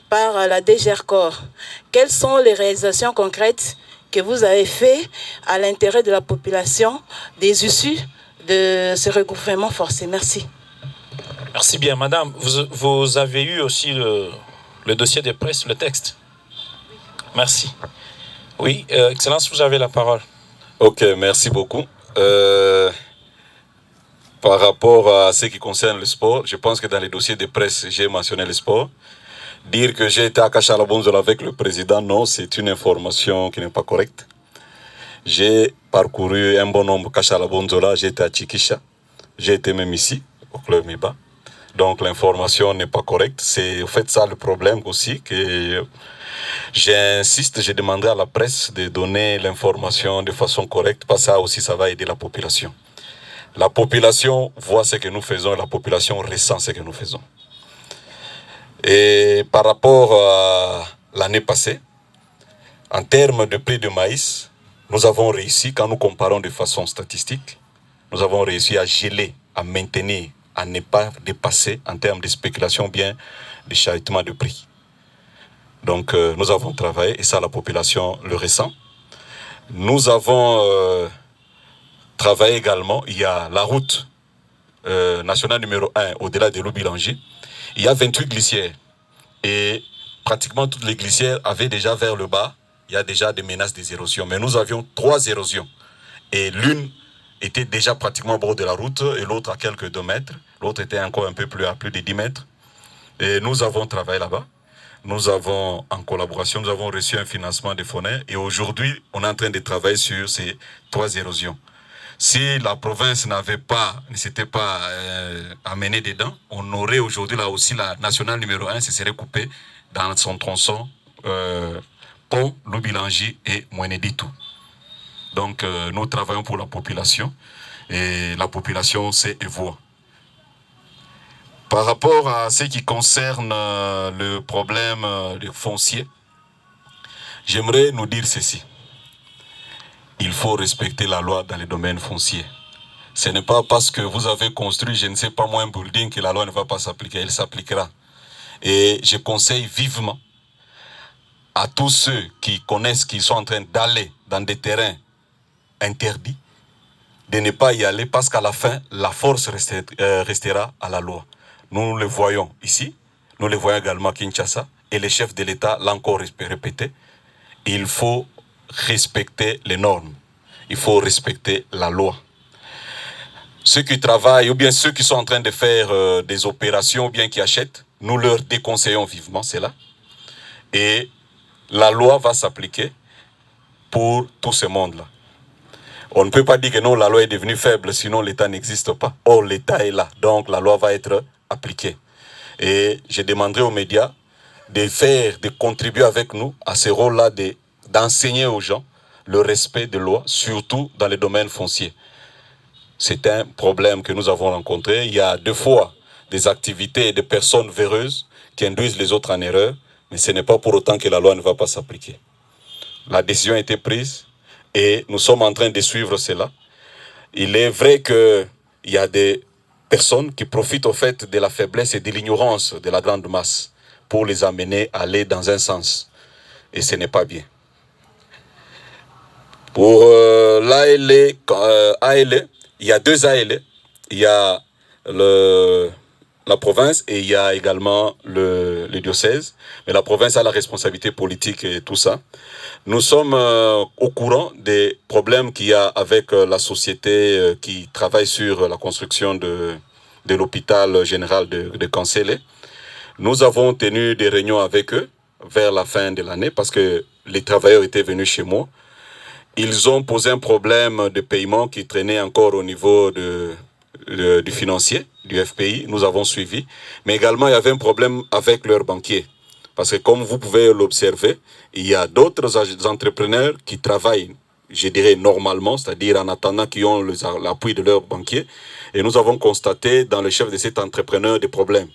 par la DGRCOR. Quelles sont les réalisations concrètes que vous avez faites à l'intérêt de la population des issues de ce recouvrement forcé? Merci. Merci bien, madame. Vous avez eu aussi le dossier de presse, le texte? Merci. Oui, Excellence, vous avez la parole. Ok, merci beaucoup. Par rapport à ce qui concerne le sport, je pense que dans les dossiers de presse, j'ai mentionné le sport. Dire que j'ai été à Kashalabonzola avec le président, non, c'est une information qui n'est pas correcte. J'ai parcouru un bon nombre Kashalabonzola, j'ai été à Chikisha, j'ai été même ici, au Club Miba. Donc l'information n'est pas correcte. C'est en fait ça le problème aussi, que j'insiste, j'ai demandé à la presse de donner l'information de façon correcte, parce que ça aussi, ça va aider la population. La population voit ce que nous faisons et la population ressent ce que nous faisons. Et par rapport à l'année passée, en termes de prix de maïs, nous avons réussi, quand nous comparons de façon statistique, nous avons réussi à geler, à maintenir, à ne pas dépasser en termes de spéculation bien de chahutement de prix. Donc nous avons travaillé et ça la population le ressent. Nous avons travaillé également, il y a la route nationale numéro 1 au-delà de l'Oubilangi. Il y a 28 glissières et pratiquement toutes les glissières avaient déjà vers le bas, il y a déjà des menaces d'érosion. Mais nous avions 3 érosions et l'une était déjà pratiquement au bord de la route et l'autre à quelques 2 mètres. L'autre était encore un peu plus à plus de 10 mètres. Et nous avons travaillé là-bas. Nous avons, en collaboration, nous avons reçu un financement des FONER et aujourd'hui, on est en train de travailler sur ces 3 érosions. Si la province ne s'était pas amenée dedans, on aurait aujourd'hui là aussi la nationale numéro 1 se serait coupée dans son tronçon Pont, Loubilangi et Moueneditou. Donc nous travaillons pour la population et la population sait et voit. Par rapport à ce qui concerne le problème du foncier, j'aimerais nous dire ceci. Il faut respecter la loi dans les domaines fonciers. Ce n'est pas parce que vous avez construit, je ne sais pas moi, un building que la loi ne va pas s'appliquer. Elle s'appliquera. Et je conseille vivement à tous ceux qui connaissent qu'ils sont en train d'aller dans des terrains interdits, de ne pas y aller parce qu'à la fin, la force restera à la loi. Nous le voyons ici. Nous les voyons également à Kinshasa. Et le chef de l'État l'a encore répété. Il faut respecter les normes. Il faut respecter la loi. Ceux qui travaillent ou bien ceux qui sont en train de faire des opérations ou bien qui achètent, nous leur déconseillons vivement cela. Et la loi va s'appliquer pour tout ce monde-là. On ne peut pas dire que non, la loi est devenue faible, sinon l'État n'existe pas. Or, l'État est là, donc la loi va être appliquée. Et je demanderai aux médias de contribuer avec nous à ce rôle-là d'enseigner aux gens le respect de loi, surtout dans les domaines fonciers. C'est un problème que nous avons rencontré. Il y a 2 fois des activités et des personnes véreuses qui induisent les autres en erreur, mais ce n'est pas pour autant que la loi ne va pas s'appliquer. La décision a été prise et nous sommes en train de suivre cela. Il est vrai qu'il y a des personnes qui profitent au fait de la faiblesse et de l'ignorance de la grande masse pour les amener à aller dans un sens. Et ce n'est pas bien. Pour l'ALE, il y a 2 ALE. Il y a la province et il y a également le diocèse. Mais la province a la responsabilité politique et tout ça. Nous sommes au courant des problèmes qu'il y a avec la société qui travaille sur la construction de l'hôpital général de Kansele. Nous avons tenu des réunions avec eux vers la fin de l'année parce que les travailleurs étaient venus chez moi. Ils ont posé un problème de paiement qui traînait encore au niveau du financier, du FPI. Nous avons suivi. Mais également, il y avait un problème avec leurs banquiers. Parce que comme vous pouvez l'observer, il y a d'autres entrepreneurs qui travaillent, je dirais normalement, c'est-à-dire en attendant qu'ils ont l'appui de leurs banquiers. Et nous avons constaté dans le chef de cet entrepreneur des problèmes.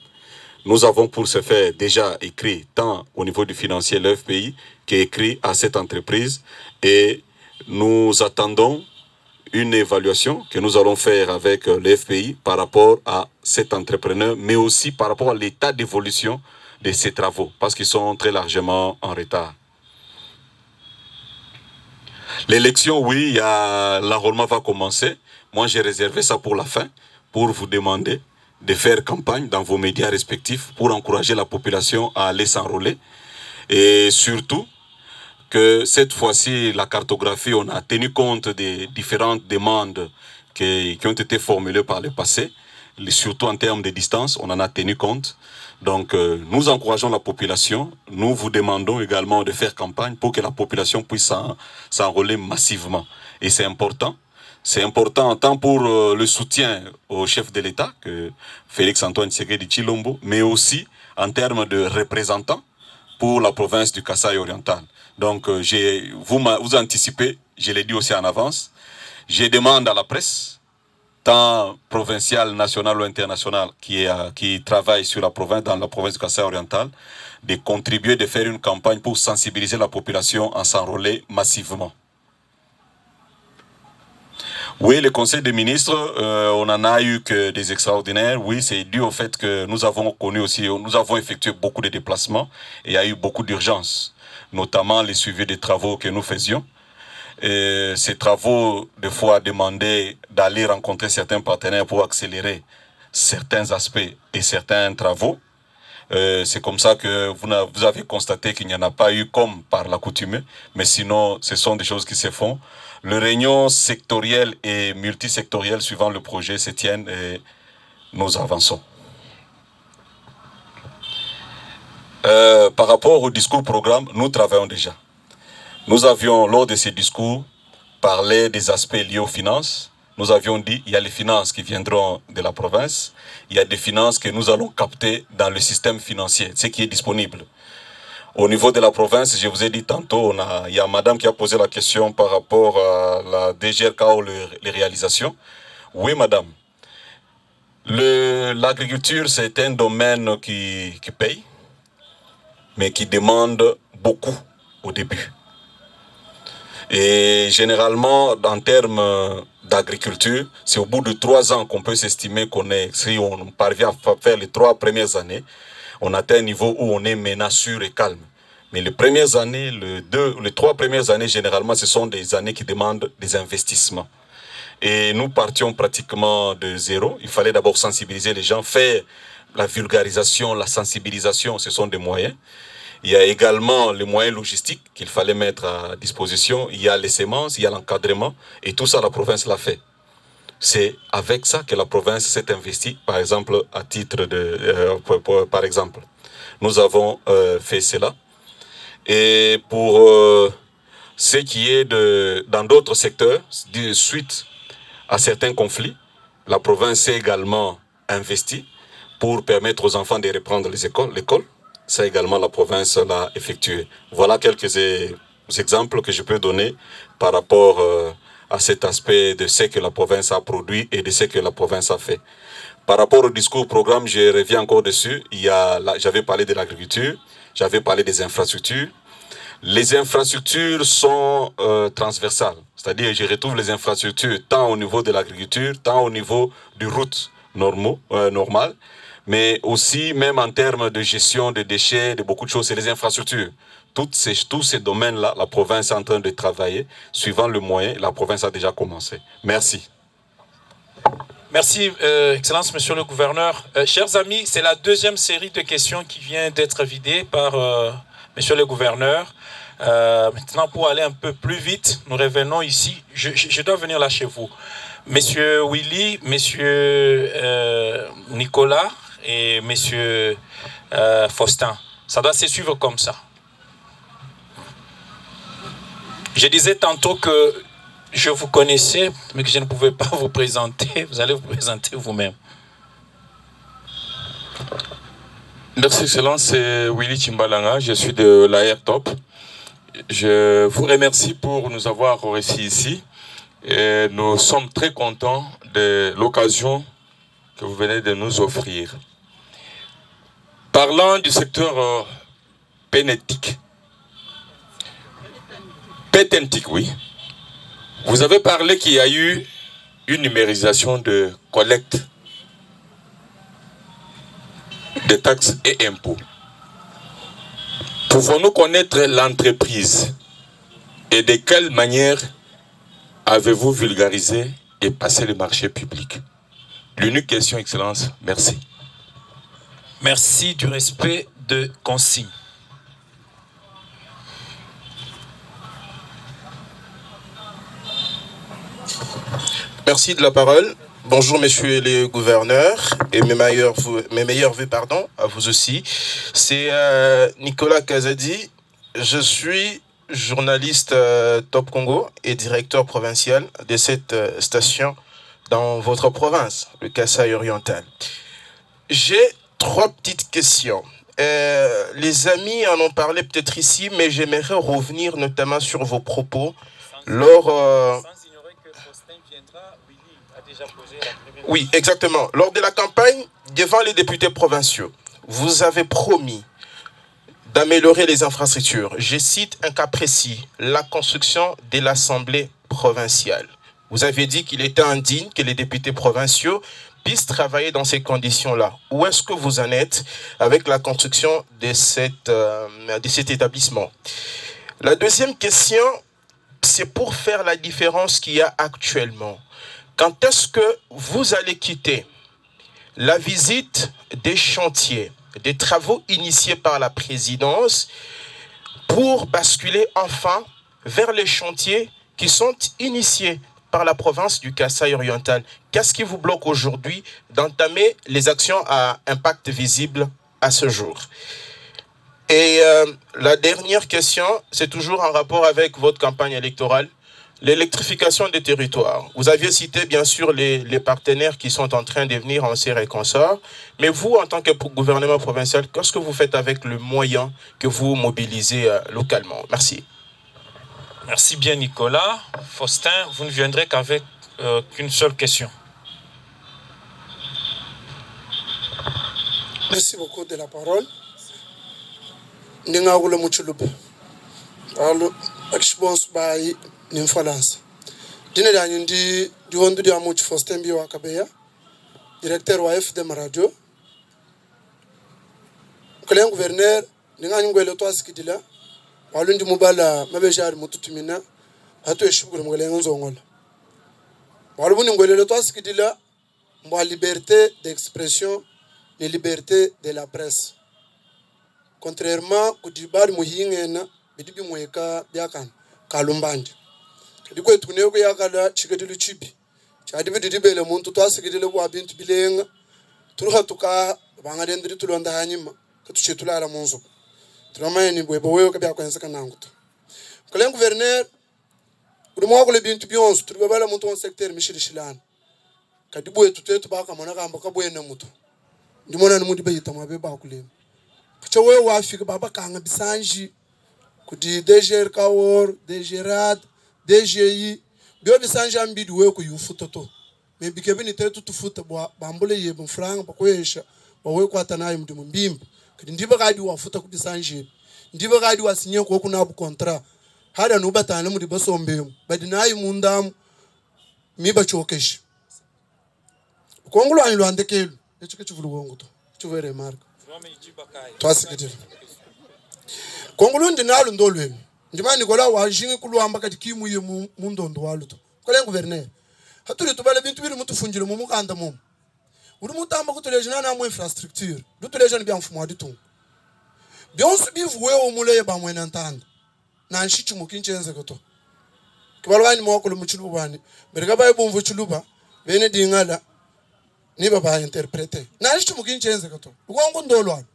Nous avons pour ce faire déjà écrit, tant au niveau du financier, le FPI, qui est écrit à cette entreprise. Et nous attendons une évaluation que nous allons faire avec le FPI par rapport à cet entrepreneur, mais aussi par rapport à l'état d'évolution de ces travaux, parce qu'ils sont très largement en retard. L'élection, oui, l'enrôlement va commencer. Moi, j'ai réservé ça pour la fin, pour vous demander de faire campagne dans vos médias respectifs pour encourager la population à aller s'enrôler. Et surtout, que cette fois-ci, la cartographie, on a tenu compte des différentes demandes qui ont été formulées par le passé, surtout en termes de distance, on en a tenu compte. Donc, nous encourageons la population, nous vous demandons également de faire campagne pour que la population puisse s'enrôler massivement. Et c'est important. C'est important tant pour le soutien au chef de l'État, que Félix Antoine Tshisekedi Tshilombo, mais aussi en termes de représentants pour la province du Kasaï oriental. Donc, vous anticipez, je l'ai dit aussi en avance, je demande à la presse, tant provinciale, nationale ou internationale, qui travaille sur la province, dans la province du Kasaï oriental, de contribuer, de faire une campagne pour sensibiliser la population à s'enrôler massivement. Oui, le Conseil des ministres, on n'en a eu que des extraordinaires. Oui, c'est dû au fait que nous avons effectué beaucoup de déplacements et il y a eu beaucoup d'urgences, notamment les suivis des travaux que nous faisions. Et ces travaux, des fois, demandaient d'aller rencontrer certains partenaires pour accélérer certains aspects et certains travaux. C'est comme ça que vous avez constaté qu'il n'y en a pas eu comme par l'accoutumée, mais sinon, ce sont des choses qui se font. Les réunions sectorielles et multisectorielles suivant le projet se tiennent et nous avançons. Par rapport au discours-programme, nous travaillons déjà. Nous avions, lors de ces discours, parlé des aspects liés aux finances. Nous avions dit qu'il y a les finances qui viendront de la province, il y a des finances que nous allons capter dans le système financier, ce qui est disponible. Au niveau de la province, je vous ai dit tantôt, il y a madame qui a posé la question par rapport à la DGRKO, les réalisations. Oui, madame. L'agriculture, c'est un domaine qui paye, mais qui demande beaucoup au début. Et généralement, en termes d'agriculture, c'est au bout de 3 ans qu'on peut s'estimer si on parvient à faire les 3 premières années, on atteint un niveau où on est maintenant sûr et calme. Mais les premières années, les 3 premières années, généralement, ce sont des années qui demandent des investissements. Et nous partions pratiquement de zéro. Il fallait d'abord sensibiliser les gens, faire la vulgarisation, la sensibilisation, ce sont des moyens. Il y a également les moyens logistiques qu'il fallait mettre à disposition. Il y a les semences, il y a l'encadrement. Et tout ça, la province l'a fait. C'est avec ça que la province s'est investie. Par exemple, à titre de... par exemple, nous avons fait cela. Et pour ce qui est dans d'autres secteurs, suite à certains conflits, la province s'est également investie pour permettre aux enfants de reprendre l'école. Ça également, la province l'a effectué. Voilà quelques exemples que je peux donner par rapport à cet aspect de ce que la province a produit et de ce que la province a fait. Par rapport au discours programme, je reviens encore dessus. J'avais parlé de l'agriculture, j'avais parlé des infrastructures. Les infrastructures sont transversales, c'est-à-dire je retrouve les infrastructures tant au niveau de l'agriculture, tant au niveau des routes normales, mais aussi même en termes de gestion de déchets, de beaucoup de choses, c'est les infrastructures. Tous ces domaines-là, la province est en train de travailler. Suivant le moyen, la province a déjà commencé. Merci. Merci, Excellence, Monsieur le Gouverneur. Chers amis, c'est la deuxième série de questions qui vient d'être vidée par Monsieur le Gouverneur. Maintenant, pour aller un peu plus vite, nous revenons ici. Je dois venir là chez vous. Monsieur Willy, Monsieur Nicolas et Monsieur Faustin. Ça doit se suivre comme ça. Je disais tantôt que je vous connaissais, mais que je ne pouvais pas vous présenter. Vous allez vous présenter vous-même. Merci, Excellence. C'est Willy Chimbalanga. Je suis de l'ARTOP. Je vous remercie pour nous avoir reçus ici. Et nous sommes très contents de l'occasion que vous venez de nous offrir. Parlant du secteur pétentique, oui. Vous avez parlé qu'il y a eu une numérisation de collecte de taxes et impôts. Pouvons-nous connaître l'entreprise et de quelle manière avez-vous vulgarisé et passé le marché public? L'unique question, Excellence. Merci. Merci du respect de consigne. Merci de la parole. Bonjour, messieurs les gouverneurs et mes meilleurs vœux à vous aussi. C'est Nicolas Kazadi. Je suis journaliste Top Congo et directeur provincial de cette station dans votre province, le Kasaï oriental. J'ai 3 petites questions. Les amis en ont parlé peut-être ici, mais j'aimerais revenir notamment sur vos propos lors... Oui, exactement. Lors de la campagne, devant les députés provinciaux, vous avez promis d'améliorer les infrastructures. Je cite un cas précis, la construction de l'Assemblée provinciale. Vous avez dit qu'il était indigne que les députés provinciaux puissent travailler dans ces conditions-là. Où est-ce que vous en êtes avec la construction de cet établissement? La deuxième question, c'est pour faire la différence qu'il y a actuellement. Quand est-ce que vous allez quitter la visite des chantiers, des travaux initiés par la présidence pour basculer enfin vers les chantiers qui sont initiés par la province du Kasaï oriental? Qu'est-ce qui vous bloque aujourd'hui d'entamer les actions à impact visible à ce jour? Et la dernière question, c'est toujours en rapport avec votre campagne électorale. L'électrification des territoires. Vous aviez cité bien sûr les partenaires qui sont en train de venir en serre et consorts, mais vous, en tant que gouvernement provincial, qu'est-ce que vous faites avec le moyen que vous mobilisez localement? Merci. Merci bien, Nicolas. Faustin, vous ne viendrez qu'avec qu'une seule question. Merci beaucoup de la parole. Ningaoula Muchulup. Alors, Exbons by Nimfalance. Dine Danyundi, du Hondu de Amuch Faustin Biwa Kabeya, directeur OAF de Radio. Collègue gouverneur, Ninganguelo Toaskidila, Walundi Mubala, Mabejar Mututumina, Hatu Eshugur Molengonzongol. Walubuni Ngwelo Toaskidila, ma liberté d'expression la liberté de la presse. Contrairement au débat de Mouyingena, Bidibi Moueka Biakan, Kalumbandi. Du coup, tu n'es pas là, tu es le chibi. Tu as dit que le monde, tu as dit que le wabin, tu bilingue, tu as tout cas, Bangadendri, tu l'as d'anima, que tu sais tout là à la monzo. Tu as mis une boue que Biakan Sakanangot. Que le gouverneur, le mois que le bien tu bions, tu vas la monter en secteur Michel Chilan. Quand tu bois tout est bas comme on a un bocabo et un mouton. Du monde à nous dire que tu m'as pas coulé. Tu vois, ou affiche Baba Kanga Bisanji, que dit DGR Kawor, DGRAD, DGI, Bio Bisanji ambi du weko yu futoto. Mais bikebe ni tetu tu futa bambole ye bon franc ba kwesha ba weko atanayi mtu mbimba. Que ndiba gadi wa futa ku Bisanji. Ndiba gadi wa sinye ko kuna bu contrat. Hada no batana mu di basombe. Badinayi mundam mi ba chokesh. Kongulo anyu andekelu. Echike chuvulu wongo. Chuvere mark. Toi c'est que dire. Kongulo ndinalo ndolweni. Ndimani kola wa jingi kuluamba kati kimu ye mundondo waluto. Kola gouverneur. Haturi tubale bintu biri mutu funjile mu mukanda mu. Uri mutamba kutulejana na mu infrastructure. Dutulejana bya mfumo aditu. Bionsu bivuwe omule ba mwena ntanda. Na nshichi mukinchenze koto. Kibalwani mwakolo muchulubani. Berega baye bomvu chuluba. Bene dingala. Ni baba interprete. Na nshichi mukinchenze koto. Ukongo ndolwana.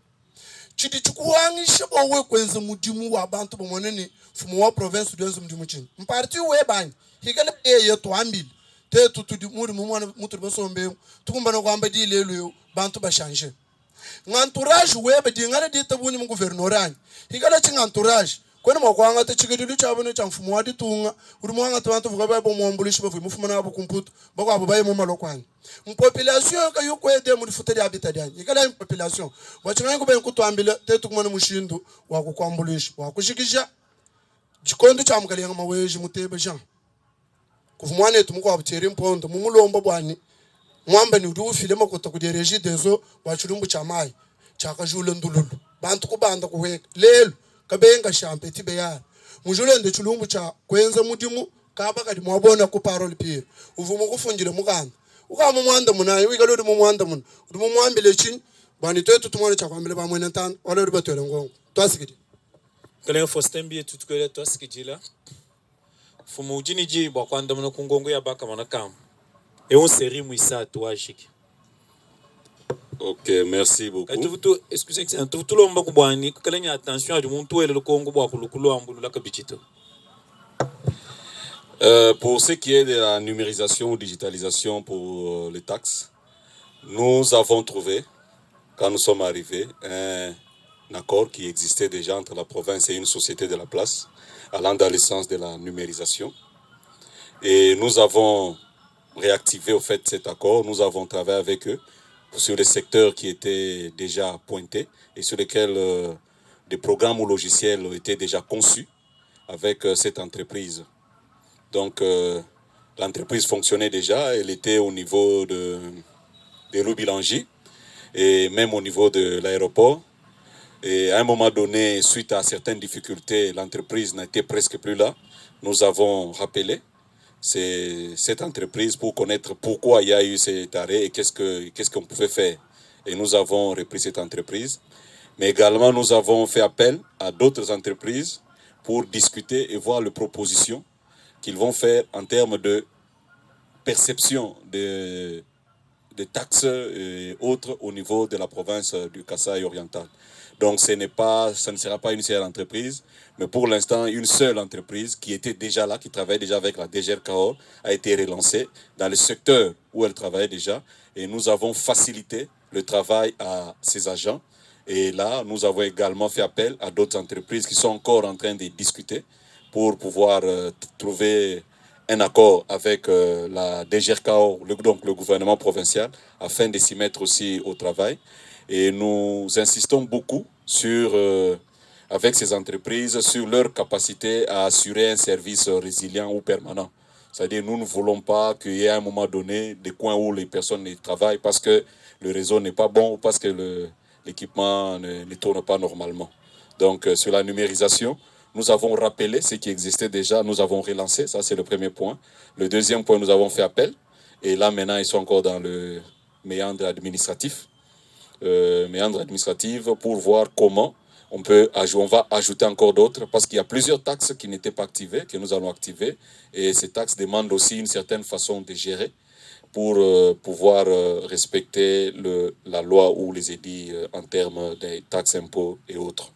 Chidi chukuwangi shebo we kwenze mudimu wa bantu bomonene fumu wa province dwenze mudimu chini. Mparti we banyi. Hikale ye to ambili. Te tutu muri mumwana mutu basombe. Tukumba no kwamba di lelo bantu ba changer. Ngantourage we be dingale di tabuni mu gouvernorani. Hikale chi ngantourage. Kwena makwanga te chigedilu chabone cha mfumu wa ditunga. Uri mwanga to bantu vuga bo mombulishi bo mufuma na bo kumputu. Bako abo baye mu malokwanga. Population ka yuko ede mu futeri habitadiani ikala population wachinga ko ben kutwambila tetu kumana mushindu wa kukwambulisha wa kushikisha jikondo cha mukalenga maweji mutebe jean kuvumwane tumuko abuteri mpondo mumulombo bwani mwamba ni udufile makota ku dereji dezo wa chulumbu cha mai cha kajule ndululu bantu kubanda kuweka lelo kabenga champeti beya mujule nde chulumbu cha kwenza mudimu kaba kadi mwabona ku parole pire uvumu kufunjile mukanda ukama mwanda munaye wikalodi mu mwanda mun udu mwambile chin bani tetu tumone cha kwambile ba mwene ntan wala uri batwele ngongo twasikidi kale fostembi tutukele twasikidila fumu ujini ji bwa kwanda muno kungongo ya baka manakam et on série muisa toashiki. Ok, merci beaucoup. Excusez-moi, tout le monde kubwani kale nya attention à du muntu ele kongo bwa kulukulu ambulu la kabichito. Pour ce qui est de la numérisation ou digitalisation pour les taxes, nous avons trouvé, quand nous sommes arrivés, un accord qui existait déjà entre la province et une société de la place, allant dans le sens de la numérisation. Et nous avons réactivé au fait cet accord, nous avons travaillé avec eux sur les secteurs qui étaient déjà pointés et sur lesquels des programmes ou logiciels étaient déjà conçus avec cette entreprise. Donc, l'entreprise fonctionnait déjà, elle était au niveau de l'Oubilangi et même au niveau de l'aéroport. Et à un moment donné, suite à certaines difficultés, l'entreprise n'était presque plus là. Nous avons rappelé cette entreprise pour connaître pourquoi il y a eu cet arrêt et qu'est-ce qu'on pouvait faire. Et nous avons repris cette entreprise. Mais également, nous avons fait appel à d'autres entreprises pour discuter et voir les propositions qu'ils vont faire en termes de perception des taxes et autres au niveau de la province du Kasaï oriental. Donc ce ne sera pas une seule entreprise, mais pour l'instant, une seule entreprise qui était déjà là, qui travaillait déjà avec la DGR Cahors, a été relancée dans le secteur où elle travaillait déjà. Et nous avons facilité le travail à ces agents. Et là, nous avons également fait appel à d'autres entreprises qui sont encore en train de discuter pour pouvoir trouver un accord avec la DGR Cahors, donc le gouvernement provincial, afin de s'y mettre aussi au travail. Et nous insistons beaucoup avec ces entreprises sur leur capacité à assurer un service résilient ou permanent. C'est-à-dire nous ne voulons pas qu'il y ait à un moment donné des coins où les personnes ne travaillent parce que le réseau n'est pas bon ou parce que l'équipement ne tourne pas normalement. Donc sur la numérisation, nous avons rappelé ce qui existait déjà, nous avons relancé, ça c'est le premier point. Le deuxième point, nous avons fait appel et là maintenant ils sont encore dans le méandre administratif. méandres administratives pour voir comment on va ajouter encore d'autres, parce qu'il y a plusieurs taxes qui n'étaient pas activées, que nous allons activer, et ces taxes demandent aussi une certaine façon de gérer pour pouvoir respecter la loi ou les édits en termes des taxes, impôts et autres.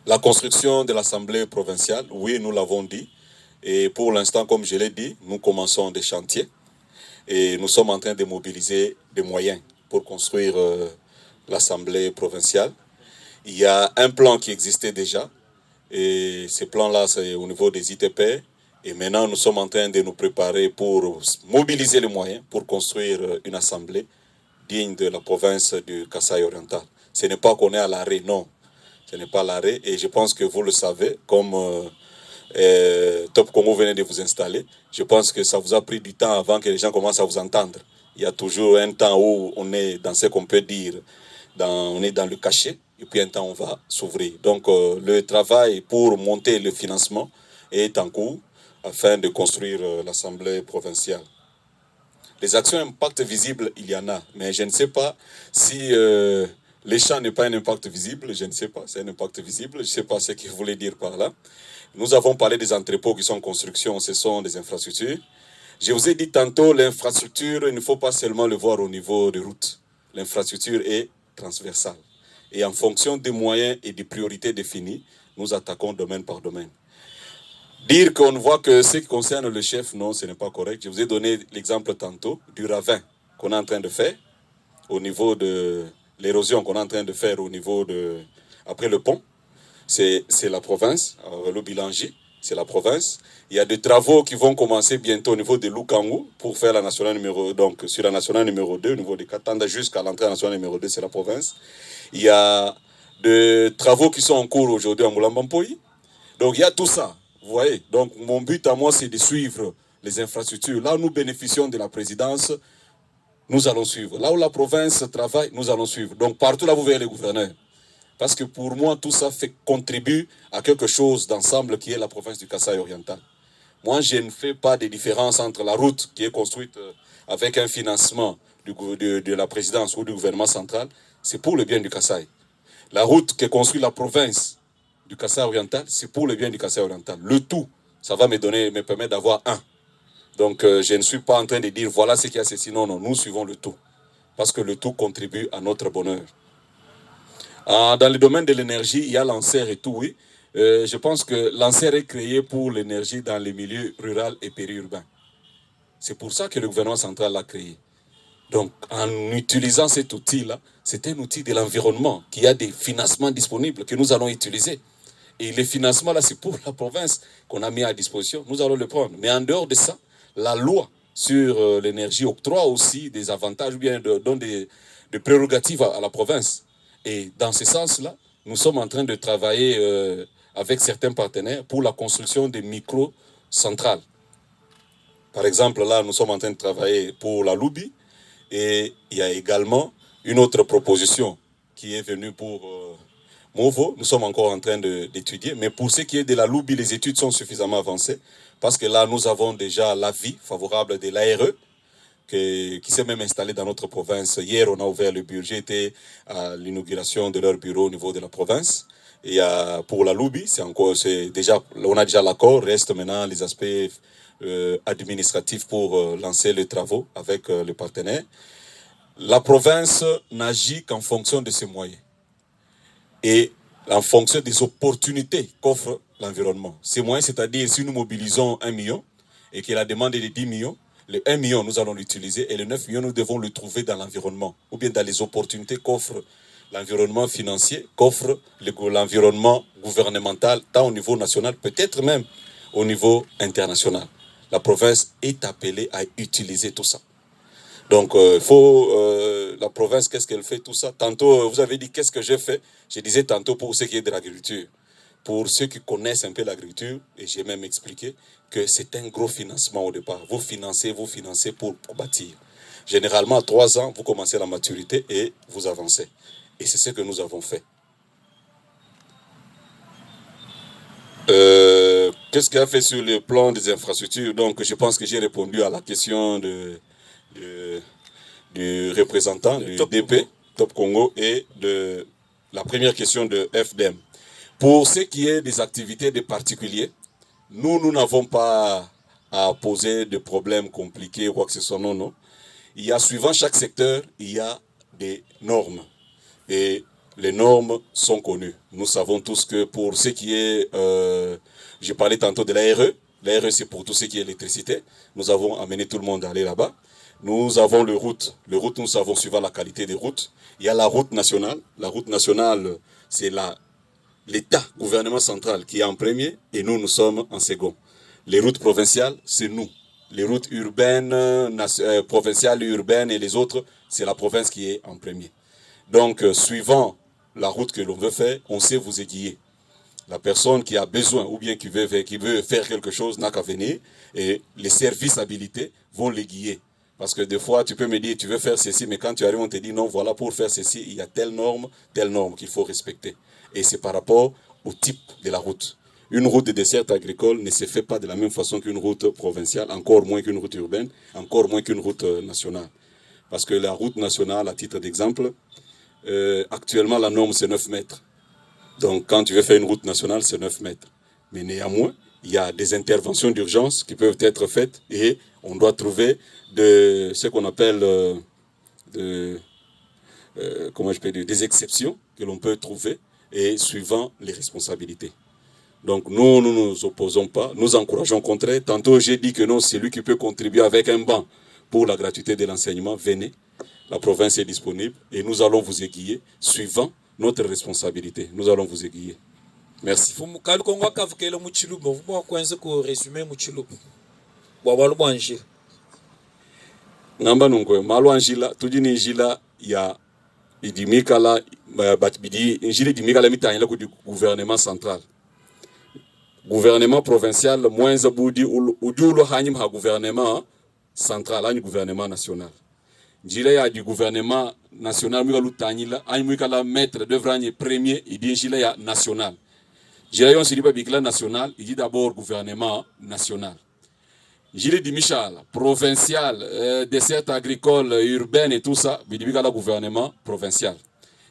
La construction de l'Assemblée provinciale, oui, nous l'avons dit, et pour l'instant, comme je l'ai dit, nous commençons des chantiers, et nous sommes en train de mobiliser des moyens pour construire l'Assemblée provinciale. Il y a un plan qui existait déjà, et ce plan-là, c'est au niveau des ITP. Et maintenant, nous sommes en train de nous préparer pour mobiliser les moyens pour construire une assemblée digne de la province du Kasaï oriental. Ce n'est pas qu'on est à l'arrêt, non. Ce n'est pas l'arrêt, et je pense que vous le savez, comme Top Congo venait de vous installer, je pense que ça vous a pris du temps avant que les gens commencent à vous entendre. Il y a toujours un temps où on est dans ce qu'on peut dire, on est dans le cachet, et puis un temps on va s'ouvrir. Donc le travail pour monter le financement est en cours afin de construire l'Assemblée provinciale. Les actions impact visible, il y en a, mais je ne sais pas si les champs n'est pas un impact visible, je ne sais pas, c'est un impact visible, je ne sais pas ce qu'il voulait dire par là. Nous avons parlé des entrepôts qui sont en construction, ce sont des infrastructures. Je vous ai dit tantôt, l'infrastructure, il ne faut pas seulement le voir au niveau des routes. L'infrastructure est transversale. Et en fonction des moyens et des priorités définies, nous attaquons domaine par domaine. Dire qu'on ne voit que ce qui concerne le chef, non, ce n'est pas correct. Je vous ai donné l'exemple tantôt du ravin qu'on est en train de faire au niveau de l'érosion qu'on est en train de faire au niveau de... Après le pont, c'est la province, le Bilangi, c'est la province. Il y a des travaux qui vont commencer bientôt au niveau de Lukangu pour faire la nationale numéro 2, donc sur la nationale numéro 2, au niveau de Katanda jusqu'à l'entrée nationale numéro 2, c'est la province. Il y a des travaux qui sont en cours aujourd'hui à Moulambampoi. Donc il y a tout ça, vous voyez. Donc mon but à moi, c'est de suivre les infrastructures. Là où nous bénéficions de la présidence, nous allons suivre. Là où la province travaille, nous allons suivre. Donc partout là, vous verrez les gouverneurs. Parce que pour moi, tout ça contribue à quelque chose d'ensemble qui est la province du Kasaï oriental. Moi, je ne fais pas de différence entre la route qui est construite avec un financement de la présidence ou du gouvernement central. C'est pour le bien du Kasaï. La route qui construit la province du Kasaï oriental, c'est pour le bien du Kasaï oriental. Le tout, ça va me permettre d'avoir un. Donc, je ne suis pas en train de dire voilà ce qu'il y a, ceci. Non, non, nous suivons le tout. Parce que le tout contribue à notre bonheur. Dans le domaine de l'énergie, il y a l'ANSER et tout, oui. Je pense que l'ANSER est créé pour l'énergie dans les milieux ruraux et périurbains. C'est pour ça que le gouvernement central l'a créé. Donc, en utilisant cet outil-là, c'est un outil de l'environnement qui a des financements disponibles que nous allons utiliser. Et les financements, là, c'est pour la province qu'on a mis à disposition. Nous allons le prendre. Mais en dehors de ça, la loi sur l'énergie octroie aussi des avantages ou bien donne des prérogatives à la province. Et dans ce sens-là, nous sommes en train de travailler avec certains partenaires pour la construction des micro-centrales. Par exemple, là, nous sommes en train de travailler pour la Loubi. Et il y a également une autre proposition qui est venue pour Movo. Nous sommes encore en train d'étudier. Mais pour ce qui est de la Loubi, les études sont suffisamment avancées. Parce que là, nous avons déjà l'avis favorable de l'ARE qui s'est même installé dans notre province. Hier, on a ouvert le bureau. J'ai été à l'inauguration de leur bureau au niveau de la province. Et pour la Loubi, on a déjà l'accord. Reste maintenant les aspects administratifs pour lancer les travaux avec les partenaires. La province n'agit qu'en fonction de ses moyens et en fonction des opportunités qu'offre l'environnement. Ces moyens, c'est-à-dire si nous mobilisons 1 million et que la demande est de 10 millions, le 1 million, nous allons l'utiliser et les 9 millions, nous devons le trouver dans l'environnement ou bien dans les opportunités qu'offre l'environnement financier, qu'offre l'environnement gouvernemental, tant au niveau national, peut-être même au niveau international. La province est appelée à utiliser tout ça. Donc, la province, qu'est-ce qu'elle fait, tout ça? Tantôt, vous avez dit, qu'est-ce que j'ai fait? Je disais tantôt pour ce qui est de l'agriculture. Pour ceux qui connaissent un peu l'agriculture, et j'ai même expliqué que c'est un gros financement au départ. Vous financez pour bâtir. Généralement, à 3 ans, vous commencez la maturité et vous avancez. Et c'est ce que nous avons fait. Qu'est-ce qu'il a fait sur le plan des infrastructures? Donc, je pense que j'ai répondu à la question du représentant du DP, Top Congo, et de la première question de FDM. Pour ce qui est des activités des particuliers, nous n'avons pas à poser de problèmes compliqués ou quoi que ce soit, non. Il y a, suivant chaque secteur, il y a des normes. Et les normes sont connues. Nous savons tous que pour ce qui est, j'ai parlé tantôt de l'ARE. L'ARE, c'est pour tout ce qui est électricité. Nous avons amené tout le monde à aller là-bas. Nous avons le route. Le route, nous savons suivant la qualité des routes. Il y a la route nationale. La route nationale, c'est l'État, gouvernement central, qui est en premier et nous sommes en second. Les routes provinciales, c'est nous. Les routes urbaines, provinciales, urbaines et les autres, c'est la province qui est en premier. Donc, suivant la route que l'on veut faire, on sait vous aiguiller. La personne qui a besoin ou bien qui veut faire quelque chose n'a qu'à venir et les services habilités vont l'aiguiller. Parce que des fois, tu peux me dire, tu veux faire ceci, mais quand tu arrives, on te dit, non, voilà, pour faire ceci, il y a telle norme qu'il faut respecter. Et c'est par rapport au type de la route. Une route de dessert agricole ne se fait pas de la même façon qu'une route provinciale, encore moins qu'une route urbaine, encore moins qu'une route nationale. Parce que la route nationale, à titre d'exemple, actuellement, la norme, c'est 9 mètres. Donc, quand tu veux faire une route nationale, c'est 9 mètres. Mais néanmoins, il y a des interventions d'urgence qui peuvent être faites et on doit trouver ce qu'on appelle des exceptions que l'on peut trouver et suivant les responsabilités. Donc, nous ne nous opposons pas, nous encourageons au contraire. Tantôt, j'ai dit que non, c'est lui qui peut contribuer avec un banc pour la gratuité de l'enseignement. Venez, la province est disponible et nous allons vous aiguiller suivant notre responsabilité. Nous allons vous aiguiller. Merci. Ngamba nungwe malo anjila tujini njila ya idimikala batbidi njili dimikala mitanyela ku gouvernement central. Gouvernement provincial moins budi udulo hanyim ha gouvernement central ani gouvernement national. Njila ya du gouvernement national mwikalu tanyila ani mwikala maître devra premier idi njila ya national. Njila yon siliba bikla national idi d'abord gouvernement national. Njila di Michal provincial dessert agricole urbaine et tout ça bidibikala gouvernement provincial.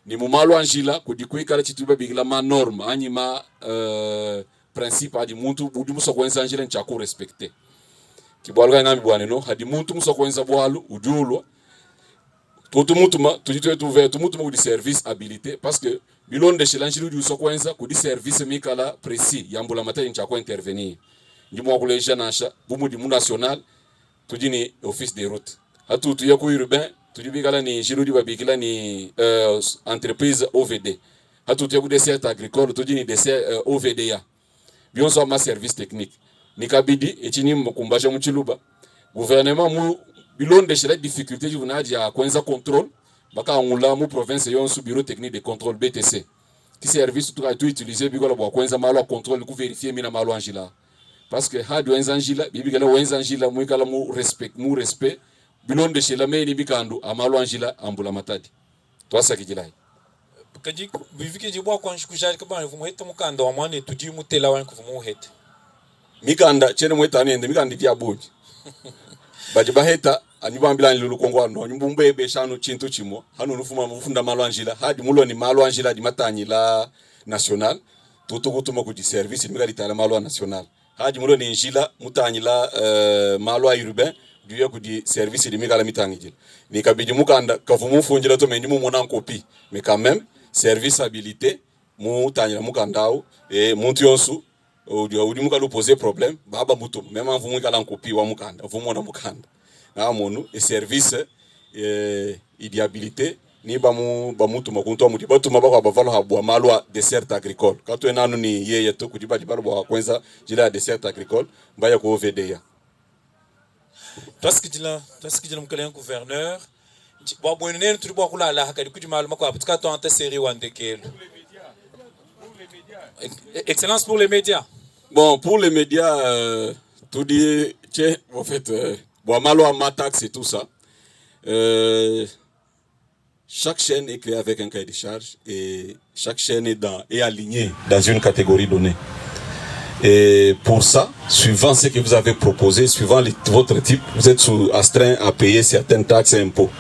Ni mumalo anjila kudikuikala chituba bikla ma norme ani ma principe adi muntu budi musokwenza anjila nchaku respecter. Kibwalga ngami bwane no hadi muntu musokwenza bwalu udulwa tout mutuma tujitwe tuve tout mutuma di service habilité parce que bilonde chilanjilu di usokwenza kudi service mikala précis yambula matari nchaku intervenir. Ndimo kuleja nasha bumu di national tujini office des routes. Hatu tuya ku urbain tujibikala ni jirudi babikila ni entreprise OVD. Hatu tuya ku dessert agricole tujini dessert OVDA. Bionso ma service technique. Nikabidi etini mkumbasha muchiluba. Gouvernement mu bilonde chela difficulté junaji ya kwenza contrôle baka ngula mu province yonsu bureau technique de contrôle BTC. Ki service tout utiliser bikola bo kwenza malo contrôle ku vérifier mina malo anjila. Parce que hadi wenzanjila bibikala wenzanjila mwikala mu respect bilonde chela me ni bikandu amalo anjila ambula matadi. Twasa kijilai. Kaji biviki jibwa kwa nshikushari kabana vumuheta mukanda wa mwane tuji mutela wanku vumuheta. Mikanda chene mweta nende mikandi dia boji. Bajiba heta anyubambila nilulu kongwa no nyumbumbe beshanu chintu chimo hanu nufuma mufunda malo anjila hadi mulo ni malo anjila di matanyi la national tutugutuma ku di service mikali tala malo national hadi mulo ni njila mutanyi la malo urbain duya ku di service di mikala mitanyi jila ni kabidi mukanda kavumu funjila to menyi mu mona copie mais quand même service habilité mutanyi la mukandao et muntiyonsu udi mukalu poser problème baba mutu même en vumu kala copie wa mukanda vumu na mukanda na monu et service idiabilité ni bamutu makunto muti batuma bakwa bavalo habwa malwa dessert agricole kato enanu ni yeye to kudiba dibalo bwa kwenza jila dessert agricole mbaya ko OVDA. Taskijila mkale gouverneur bwa bwenene turi bwa kula la hakadi kudimalu makwa putka to anta série wandekelo. Excellence pour les médias. Bon, pour les médias, tout dit, en fait, bon, malo à ma taxe et tout ça. Chaque chaîne est créée avec un cahier de charge et chaque chaîne est alignée dans une catégorie donnée. Et pour ça, suivant ce que vous avez proposé, suivant votre type, vous êtes astreint à payer certaines taxes et impôts.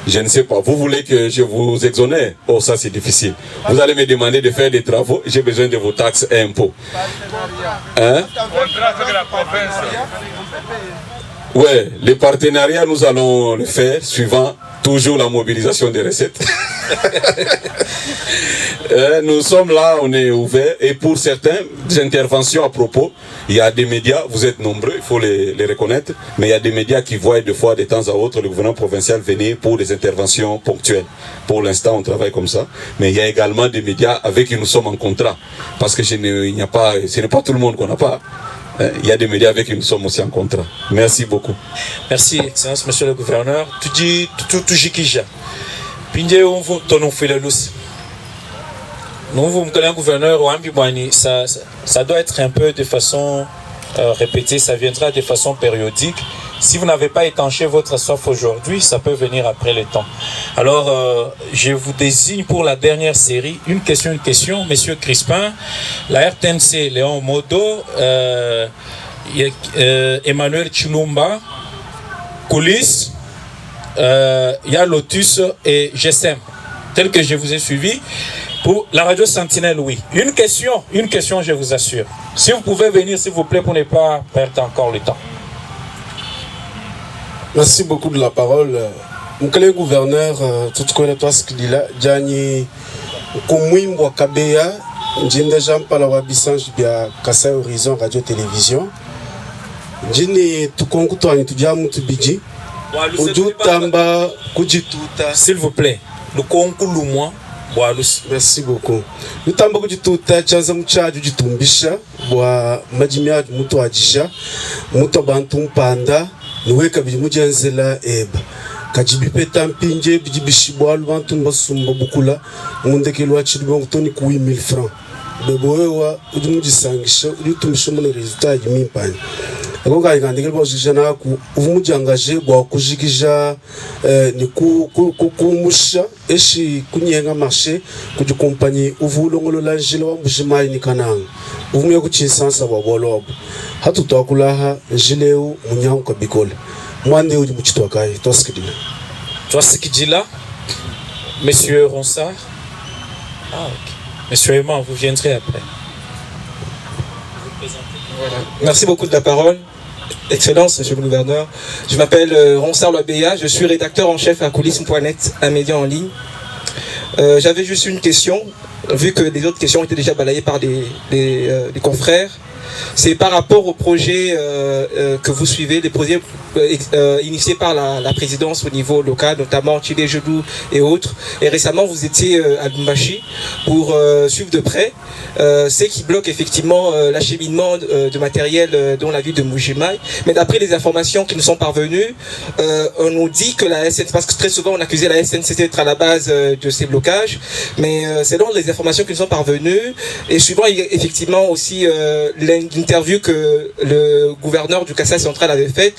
Je ne sais pas, vous voulez que je vous exonère? Oh, ça c'est difficile. Vous allez me demander de faire des travaux, j'ai besoin de vos taxes et impôts. Hein? Ouais, les partenariats, nous allons le faire suivant toujours la mobilisation des recettes. Nous sommes là, on est ouvert. Et pour certaines interventions à propos, il y a des médias, vous êtes nombreux, il faut les reconnaître, mais il y a des médias qui voient de fois, de temps à autre, le gouvernement provincial venir pour des interventions ponctuelles. Pour l'instant, on travaille comme ça. Mais il y a également des médias avec qui nous sommes en contrat. Parce que ce n'est pas tout le monde qu'on n'a pas. Il y a des médias avec qui nous sommes aussi en contrat. Merci beaucoup. Merci, Excellence, Monsieur le Gouverneur. Tu dis tout jikija. Pindé on vous ton filalus. Nous vous me gouverneur ça doit être un peu de façon répétée, ça viendra de façon périodique. Si vous n'avez pas étanché votre soif aujourd'hui, ça peut venir après le temps. Alors, je vous désigne pour la dernière série une question. Monsieur Crispin, la RTNC, Léon Modo, Emmanuel Chilumba, Coulis, il y a Lotus et GSM, tel que je vous ai suivi. Pour la radio Sentinelle, oui. Une question, je vous assure. Si vous pouvez venir, s'il vous plaît, pour ne pas perdre encore le temps. Merci beaucoup de la parole. Mon gouverneur, tout connaît toi ce qu'il dit là. Jani, Koumouimbo Kabeya, Njinde Jean Palawabisange Bia Kassa Horizon Radio Télévision. Jini, Tukongu Toani Tudiamu Tubiji. Oju Tamba, Kujituta. S'il vous plaît, le Kongu Lumwa. Merci beaucoup. Nous avons beaucoup de temps de tumbisha, bois majimia muto ajisha, muto bantum panda, nous kabijmujenzela eba. Kajibipe tampinje bijibishibwa bantum basumba bukula, mundekelo chidibon toni ku 8000 francs. Beboewa udumujisangisha, utumisha mon résultat yimimpani. Akonga ikandikele bojijana ku uvumujangaje bwa kujikija ni kumusha eshi kunyenga marché kuju compagnie uvulongolo lanjilo wa mbujimayi ni kananga uvumye kuchisansa bwa bolobo hatu twakulaha njileu munyango kabikola mwande uji muchitwakai twasikidila Monsieur Ronsard. Ah, ok. Monsieur Eman, vous viendrez après. Voilà. Merci beaucoup de la parole. Excellence, Monsieur le Gouverneur. Je m'appelle Ronsard Loabéa, je suis rédacteur en chef à coulisme.net, un média en ligne. J'avais juste une question, vu que les autres questions ont été déjà balayées par des confrères. C'est par rapport au projet que vous suivez, les projets initiés par la présidence au niveau local, notamment Chile Jedou et autres. Et récemment, vous étiez à Lumbashi pour suivre de près ce qui bloque effectivement l'acheminement de matériel dans la ville de Mbujimayi. Mais d'après les informations qui nous sont parvenues, on nous dit que la SNCC, parce que très souvent on accusait la SNCC d'être à la base de ces blocages, mais selon les informations qui nous sont parvenues, et suivant effectivement aussi l'interview que le gouverneur du Kassai central avait faite,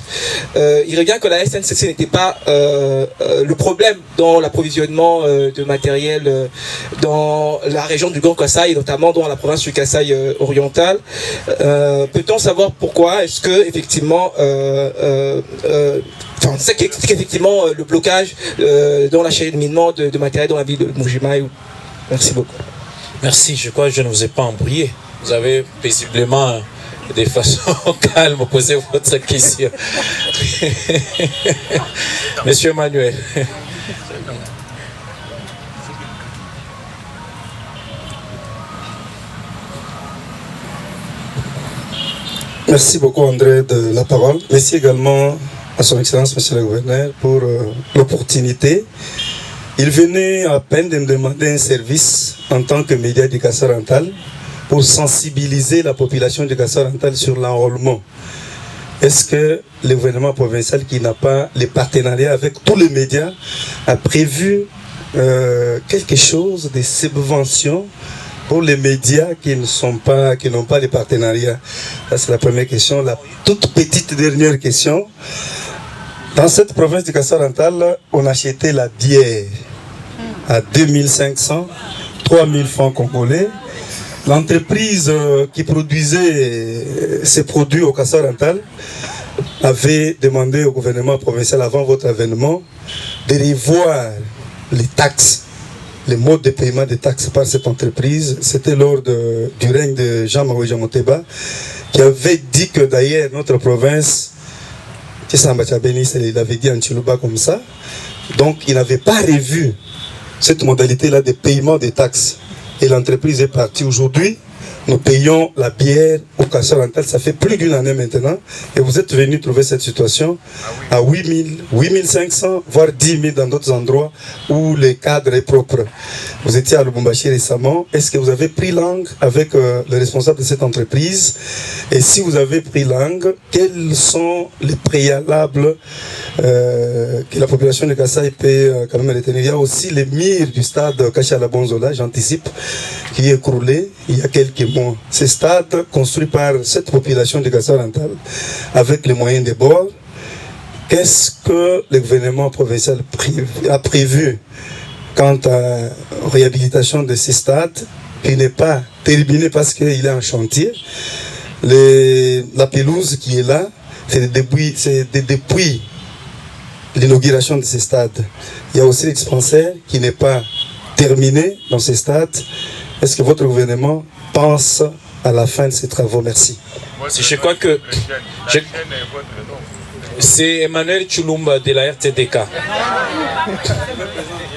il revient que la SNCC n'était pas le problème dans l'approvisionnement de matériel dans la région du Grand Kassai, et notamment dans la province du Kassai oriental. Peut-on savoir pourquoi est-ce que effectivement c'est qu'effectivement le blocage dans l'acheminement de matériel dans la ville de Mbujimayi? Merci beaucoup. Merci, je crois que je ne vous ai pas embrouillé. Vous avez paisiblement, de façon calme, posé votre question. Monsieur Manuel. Merci beaucoup André de la parole. Merci également à son Excellence Monsieur le Gouverneur pour l'opportunité. Il venait à peine de me demander un service en tant que média du Kassai oriental pour sensibiliser la population du Kassai oriental sur l'enrôlement. Est-ce que le gouvernement provincial, qui n'a pas les partenariats avec tous les médias, a prévu quelque chose de subvention pour les médias qui n'ont pas les partenariats? Ça, c'est la première question. La toute petite dernière question. Dans cette province du Kassai oriental, on achetait la bière à 2500, 3000 francs congolais. L'entreprise qui produisait ces produits au Kassa-Oriental avait demandé au gouvernement provincial avant votre avènement de revoir les taxes, les modes de paiement des taxes par cette entreprise. C'était lors du règne de Jean-Marie Jamoteba qui avait dit que d'ailleurs notre province, il avait dit en Chiluba comme ça, donc il n'avait pas revu cette modalité-là de paiement des taxes. Et l'entreprise est partie aujourd'hui. Nous payons la bière au Kassa-Oriental, ça fait plus d'une année maintenant. Et vous êtes venu trouver cette situation à 8 000, 8 500, voire 10 000 dans d'autres endroits où le cadre est propre. Vous étiez à Lubumbashi récemment. Est-ce que vous avez pris langue avec le responsable de cette entreprise? Et si vous avez pris langue, quels sont les préalables que la population de Kassai peut quand même retenir? Il y a aussi les murs du stade Kachala-Bonzola, j'anticipe, qui est écroulé il y a quelques mois. Ce stade, construit par cette population de Kassa-Oriental, avec les moyens de bord, qu'est-ce que le gouvernement provincial a prévu quant à la réhabilitation de ce stade, qui n'est pas terminé parce qu'il est en chantier? La pelouse qui est là, c'est depuis l'inauguration de ce stade. Il y a aussi l'expansaire qui n'est pas terminé dans ce stade. Est-ce que votre gouvernement pense à la fin de ces travaux? Merci. Je crois que c'est Emmanuel Chulumba de la RTDK. Je ne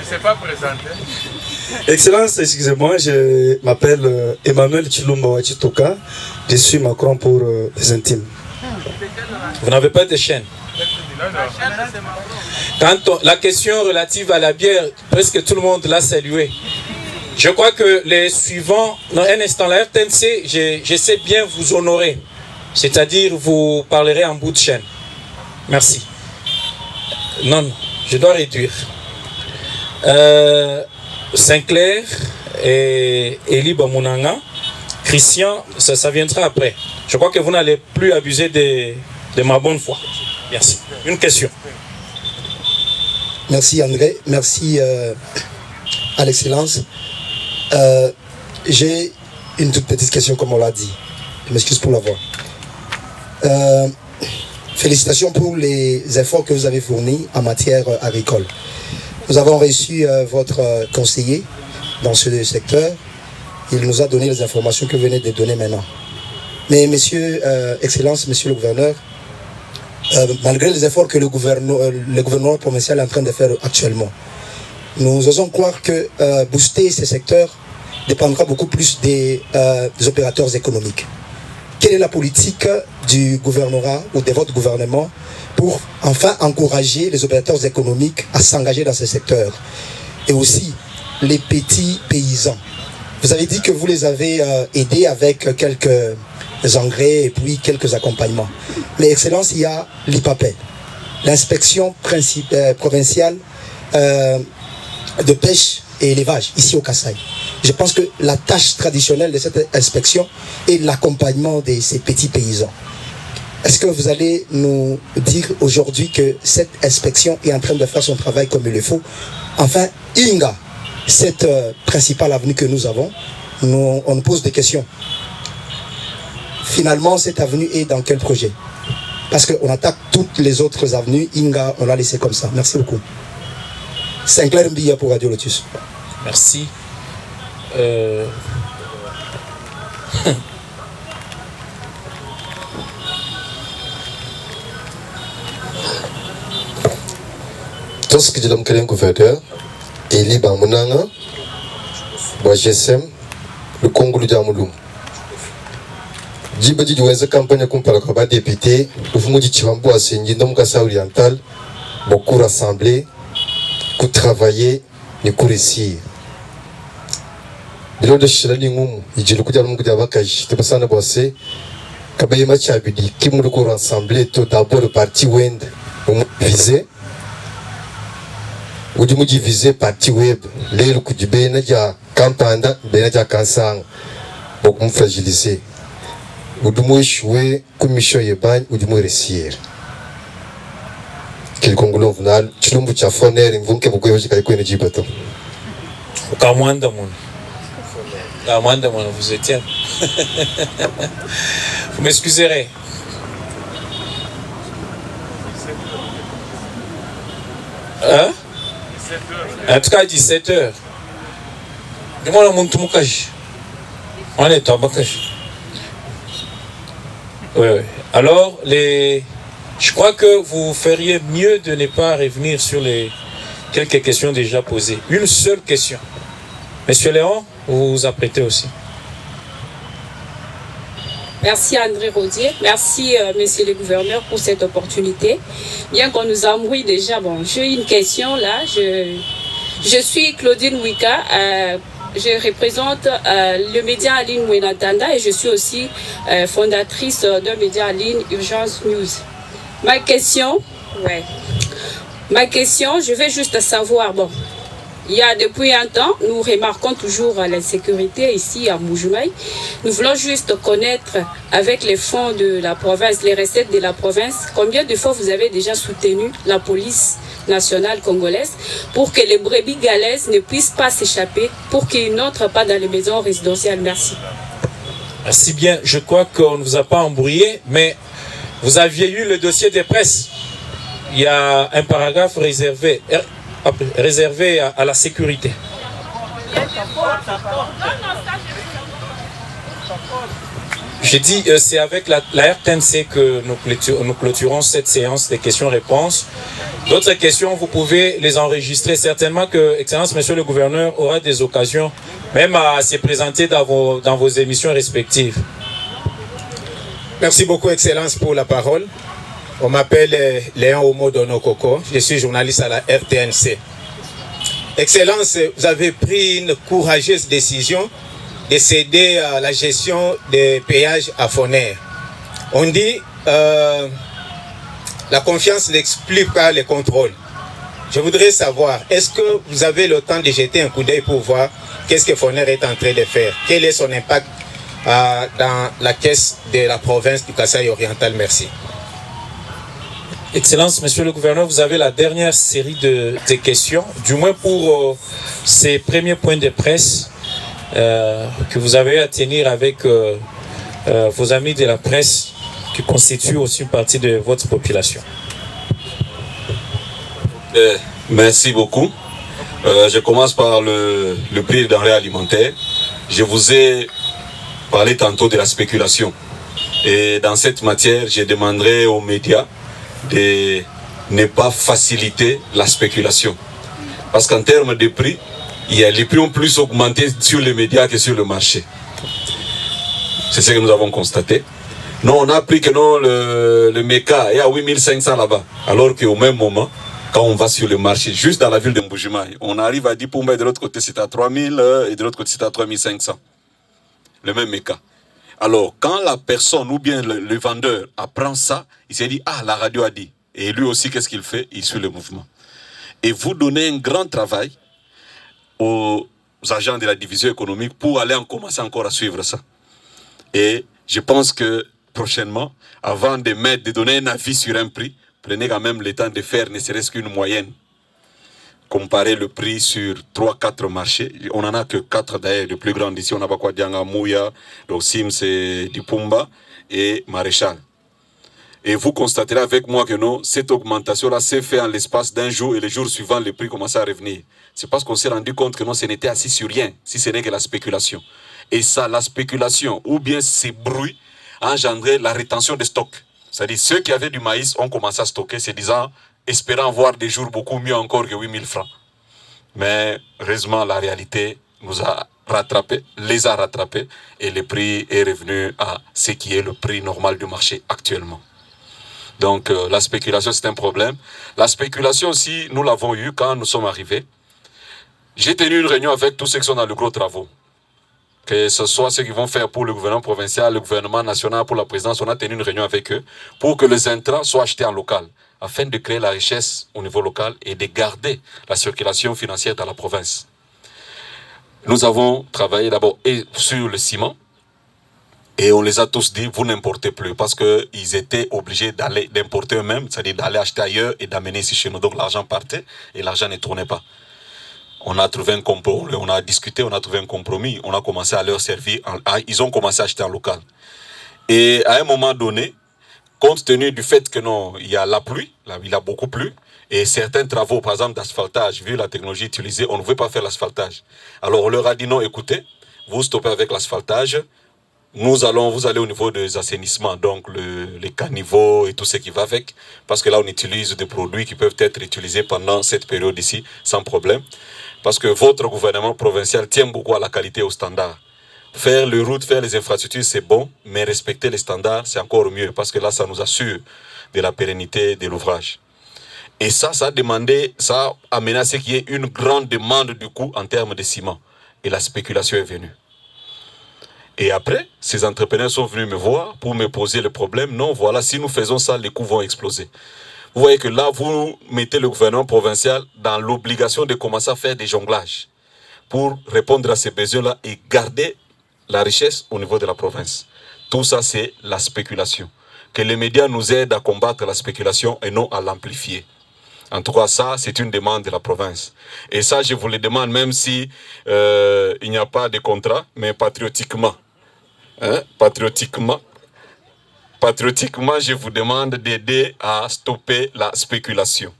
sais pas présenter. Excellence, excusez-moi, je m'appelle Emmanuel Chilumba Wachitoka. Je suis Macron pour les intimes. Vous n'avez pas de chaîne? Quand la question relative à la bière, presque tout le monde l'a salué. Je crois que les suivants, dans un instant, la RTNC, je sais bien vous honorer. C'est-à-dire, vous parlerez en bout de chaîne. Merci. Non, je dois réduire. Sinclair et Eli Bamunanga, Christian, ça viendra après. Je crois que vous n'allez plus abuser de ma bonne foi. Merci. Une question. Merci André, merci à l'excellence. J'ai une toute petite question comme on l'a dit. Je m'excuse pour l'avoir. Félicitations pour les efforts que vous avez fournis en matière agricole. Nous avons reçu votre conseiller dans ce secteur. Il nous a donné les informations que vous venez de donner maintenant. Mais monsieur, Excellence, monsieur le gouverneur, malgré les efforts que le gouvernement provincial est en train de faire actuellement, nous osons croire que booster ces secteurs dépendra beaucoup plus des opérateurs économiques. Quelle est la politique du gouvernorat ou de votre gouvernement pour enfin encourager les opérateurs économiques à s'engager dans ces secteurs? Et aussi les petits paysans. Vous avez dit que vous les avez aidés avec quelques engrais et puis quelques accompagnements. Mais Excellence, il y a l'IPAPEL, l'inspection provinciale de pêche et élevage ici au Kassai. Je pense que la tâche traditionnelle de cette inspection est l'accompagnement de ces petits paysans. Est-ce que vous allez nous dire aujourd'hui que cette inspection est en train de faire son travail comme il le faut? Enfin, Inga, cette principale avenue que nous avons, on nous pose des questions. Finalement, cette avenue est dans quel projet? Parce qu'on attaque toutes les autres avenues. Inga, on l'a laissé comme ça. Merci beaucoup. Sinclair Mbia pour Radio Lotus. Merci. Tout ce que je demande au gouverneur, Eli Bamunanga, GSM, le Congo de Djamoulou. Djibadi Djouenza campagne comme par le député, le Fonds de Chivambo a signé dans le Kassa oriental, beaucoup rassemblés, pour travailler et pour réussir. Bilo de Shiralingum, il dit le coup d'Almou de Abakash, de Passana Bossé, Kabayama Chabidi, qui m'a rassemblé tout d'abord le parti Wend, visé. Ou du visé parti web, les coups du Benadia, Campanda, Benadia Kansang, beaucoup fragilisé. Ou du moins échoué, commission Yeban, ou du moins réussir. Quel Congolais venal, Chilumbu Chafoner, une vunke beaucoup de gens qui ont été bateaux. Kamwanda mon. La moindre, vous étiez. Vous m'excuserez. Hein? En tout cas, 17h. Dis-moi, on est en Bakash. Oui. Alors, je crois que vous feriez mieux de ne pas revenir sur les quelques questions déjà posées. Une seule question. Monsieur Léon, vous vous apprêtez aussi. Merci André Rodier, merci Monsieur le Gouverneur pour cette opportunité. Bien qu'on nous embrouille déjà, bon, j'ai une question là. Je suis Claudine Wika, je représente le média en ligne Mwenatanda et je suis aussi fondatrice d'un média en ligne Urgence News. Ma question, je vais juste savoir, bon, il y a depuis un temps, nous remarquons toujours l'insécurité ici à Mbuji-Mayi. Nous voulons juste connaître avec les fonds de la province, les recettes de la province, combien de fois vous avez déjà soutenu la police nationale congolaise pour que les brebis galaises ne puissent pas s'échapper, pour qu'ils n'entrent pas dans les maisons résidentielles. Merci. Merci bien. Je crois qu'on ne vous a pas embrouillé, mais vous aviez eu le dossier des presses. Il y a un paragraphe réservé à la sécurité. J'ai dit, c'est avec la RTNC que nous clôturons cette séance des questions-réponses. D'autres questions, vous pouvez les enregistrer. Certainement que, Excellence, Monsieur le Gouverneur, aura des occasions même à se présenter dans vos émissions respectives. Merci beaucoup, Excellence, pour la parole. On m'appelle Léon Omo Donokoko, je suis journaliste à la RTNC. Excellence, vous avez pris une courageuse décision de céder à la gestion des péages à Foner. On dit la confiance n'explique pas les contrôles. Je voudrais savoir, est-ce que vous avez le temps de jeter un coup d'œil pour voir qu'est-ce que Foner est en train de faire? Quel est son impact dans la caisse de la province du Kasaï oriental? Merci. Excellence, Monsieur le Gouverneur, vous avez la dernière série de questions, du moins pour ces premiers points de presse que vous avez à tenir avec vos amis de la presse qui constituent aussi une partie de votre population. Merci beaucoup. Je commence par le prix des denrées alimentaires. Je vous ai parlé tantôt de la spéculation. Et dans cette matière, je demanderai aux médias de ne pas faciliter la spéculation. Parce qu'en termes de prix, les prix ont plus augmenté sur les médias que sur le marché. C'est ce que nous avons constaté. Non, on a appris que non, le MECA est à 8500 là-bas. Alors qu'au même moment, quand on va sur le marché, juste dans la ville de Mbuji-Mayi, on arrive à Dipumba et de l'autre côté c'est à 3000 et de l'autre côté c'est à 3500. Le même MECA. Alors, quand la personne ou bien le vendeur apprend ça, il s'est dit, ah, la radio a dit. Et lui aussi, qu'est-ce qu'il fait? Il suit le mouvement. Et vous donnez un grand travail aux agents de la division économique pour aller commencer encore à suivre ça. Et je pense que prochainement, avant de donner un avis sur un prix, prenez quand même le temps de faire ne serait-ce qu'une moyenne. Comparer le prix sur 3-4 marchés. On n'en a que 4 d'ailleurs, les plus grands ici. On a Bakwadianga, Mouya, le Sims et Dipumba et Maréchal. Et vous constaterez avec moi que non, cette augmentation-là s'est faite en l'espace d'un jour et le jour suivant, le prix commençait à revenir. C'est parce qu'on s'est rendu compte que non, ce n'était assis sur rien, si ce n'est que la spéculation. Et ça, la spéculation, ou bien ces bruits, a engendré la rétention des stocks. C'est-à-dire ceux qui avaient du maïs ont commencé à stocker, se disant, espérant voir des jours beaucoup mieux encore que 8000 francs. Mais heureusement, la réalité nous a rattrapés, les a rattrapés, et le prix est revenu à ce qui est le prix normal du marché actuellement. Donc la spéculation, c'est un problème. La spéculation aussi, nous l'avons eu quand nous sommes arrivés. J'ai tenu une réunion avec tous ceux qui sont dans le gros travaux. Que ce soit ceux qui vont faire pour le gouvernement provincial, le gouvernement national, pour la présidence, on a tenu une réunion avec eux pour que les intrants soient achetés en local, afin de créer la richesse au niveau local et de garder la circulation financière dans la province. Nous avons travaillé d'abord sur le ciment, et on les a tous dit, vous n'importez plus, parce qu'ils étaient obligés d'importer eux-mêmes, c'est-à-dire d'aller acheter ailleurs et d'amener ici chez nous. Donc l'argent partait et l'argent ne tournait pas. On a trouvé un compromis, on a discuté, on a trouvé un compromis, on a commencé à leur servir, ils ont commencé à acheter en local. Et à un moment donné, compte tenu du fait que non, il y a la pluie, il a beaucoup plu, et certains travaux, par exemple d'asphaltage, vu la technologie utilisée, on ne veut pas faire l'asphaltage. Alors on leur a dit non, écoutez, vous stoppez avec l'asphaltage, vous allez au niveau des assainissements, donc les caniveaux et tout ce qui va avec, parce que là on utilise des produits qui peuvent être utilisés pendant cette période ici, sans problème, parce que votre gouvernement provincial tient beaucoup à la qualité et aux standards. Faire les routes, faire les infrastructures, c'est bon, mais respecter les standards, c'est encore mieux, parce que là, ça nous assure de la pérennité de l'ouvrage. Et ça a amené à ce qu'il y ait une grande demande du coup en termes de ciment. Et la spéculation est venue. Et après, ces entrepreneurs sont venus me voir pour me poser le problème. Non, voilà, si nous faisons ça, les coûts vont exploser. Vous voyez que là, vous mettez le gouvernement provincial dans l'obligation de commencer à faire des jonglages pour répondre à ces besoins-là et garder la richesse au niveau de la province. Tout ça, c'est la spéculation. Que les médias nous aident à combattre la spéculation et non à l'amplifier. En tout cas, ça, c'est une demande de la province. Et ça, je vous le demande, même si il n'y a pas de contrat, mais patriotiquement. Hein, patriotiquement, je vous demande d'aider à stopper la spéculation.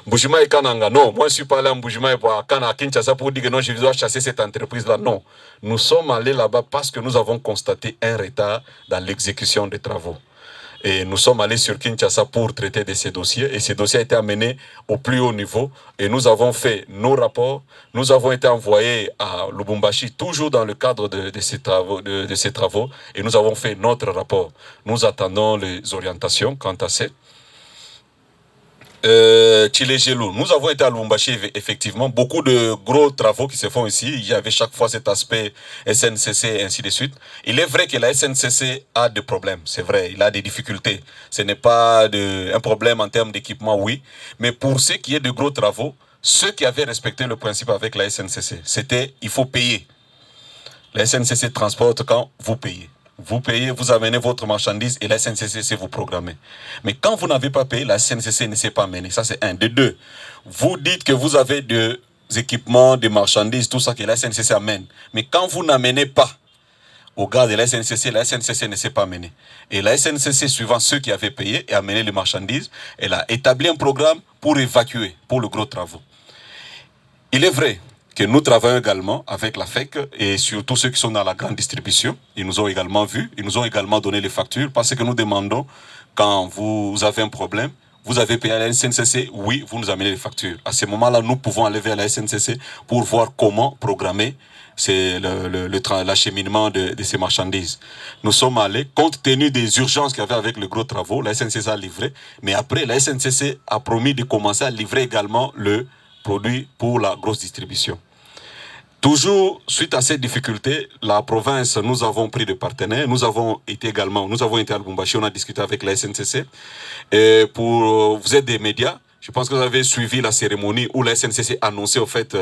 Mbujimaï et Kananga, non, moi je suis pas allé à Mbujimaï à Kinshasa pour dire que non, je dois chasser cette entreprise-là. Non, nous sommes allés là-bas parce que nous avons constaté un retard dans l'exécution des travaux. Et nous sommes allés sur Kinshasa pour traiter de ces dossiers. Et ces dossiers ont été amenés au plus haut niveau. Et nous avons fait nos rapports. Nous avons été envoyés à Lubumbashi, toujours dans le cadre de ces travaux. Et nous avons fait notre rapport. Nous attendons les orientations quant à ça. Tchilegelou. Nous avons été à Lubumbashi, effectivement, beaucoup de gros travaux qui se font ici. Il y avait chaque fois cet aspect SNCC et ainsi de suite. Il est vrai que la SNCC a des problèmes, c'est vrai, il a des difficultés. Ce n'est pas un problème en termes d'équipement, oui, mais pour ce qui est de gros travaux, ceux qui avaient respecté le principe avec la SNCC, c'était il faut payer. La SNCC transporte quand vous payez. Vous payez, vous amenez votre marchandise et la SNCC vous programmez. Mais quand vous n'avez pas payé, la SNCC ne s'est pas amenée. Ça, c'est un. De deux, vous dites que vous avez des équipements, des marchandises, tout ça que la SNCC amène. Mais quand vous n'amenez pas au gars de la SNCC ne s'est pas amenée. Et la SNCC, suivant ceux qui avaient payé et amené les marchandises, elle a établi un programme pour évacuer, pour le gros travaux. Il est vrai que nous travaillons également avec la FEC et surtout ceux qui sont dans la grande distribution. Ils nous ont également vus, ils nous ont également donné les factures parce que nous demandons, quand vous avez un problème, vous avez payé à la SNCC, oui, vous nous amenez les factures. À ce moment-là, nous pouvons aller vers la SNCC pour voir comment programmer l'acheminement de ces marchandises. Nous sommes allés, compte tenu des urgences qu'il y avait avec les gros travaux, la SNCC a livré, mais après, la SNCC a promis de commencer à livrer également le produit pour la grosse distribution. Toujours, suite à ces difficultés, la province, nous avons pris des partenaires. Nous avons été à Lubumbashi, on a discuté avec la SNCC. Et vous êtes des médias, je pense que vous avez suivi la cérémonie où la SNCC annonçait au fait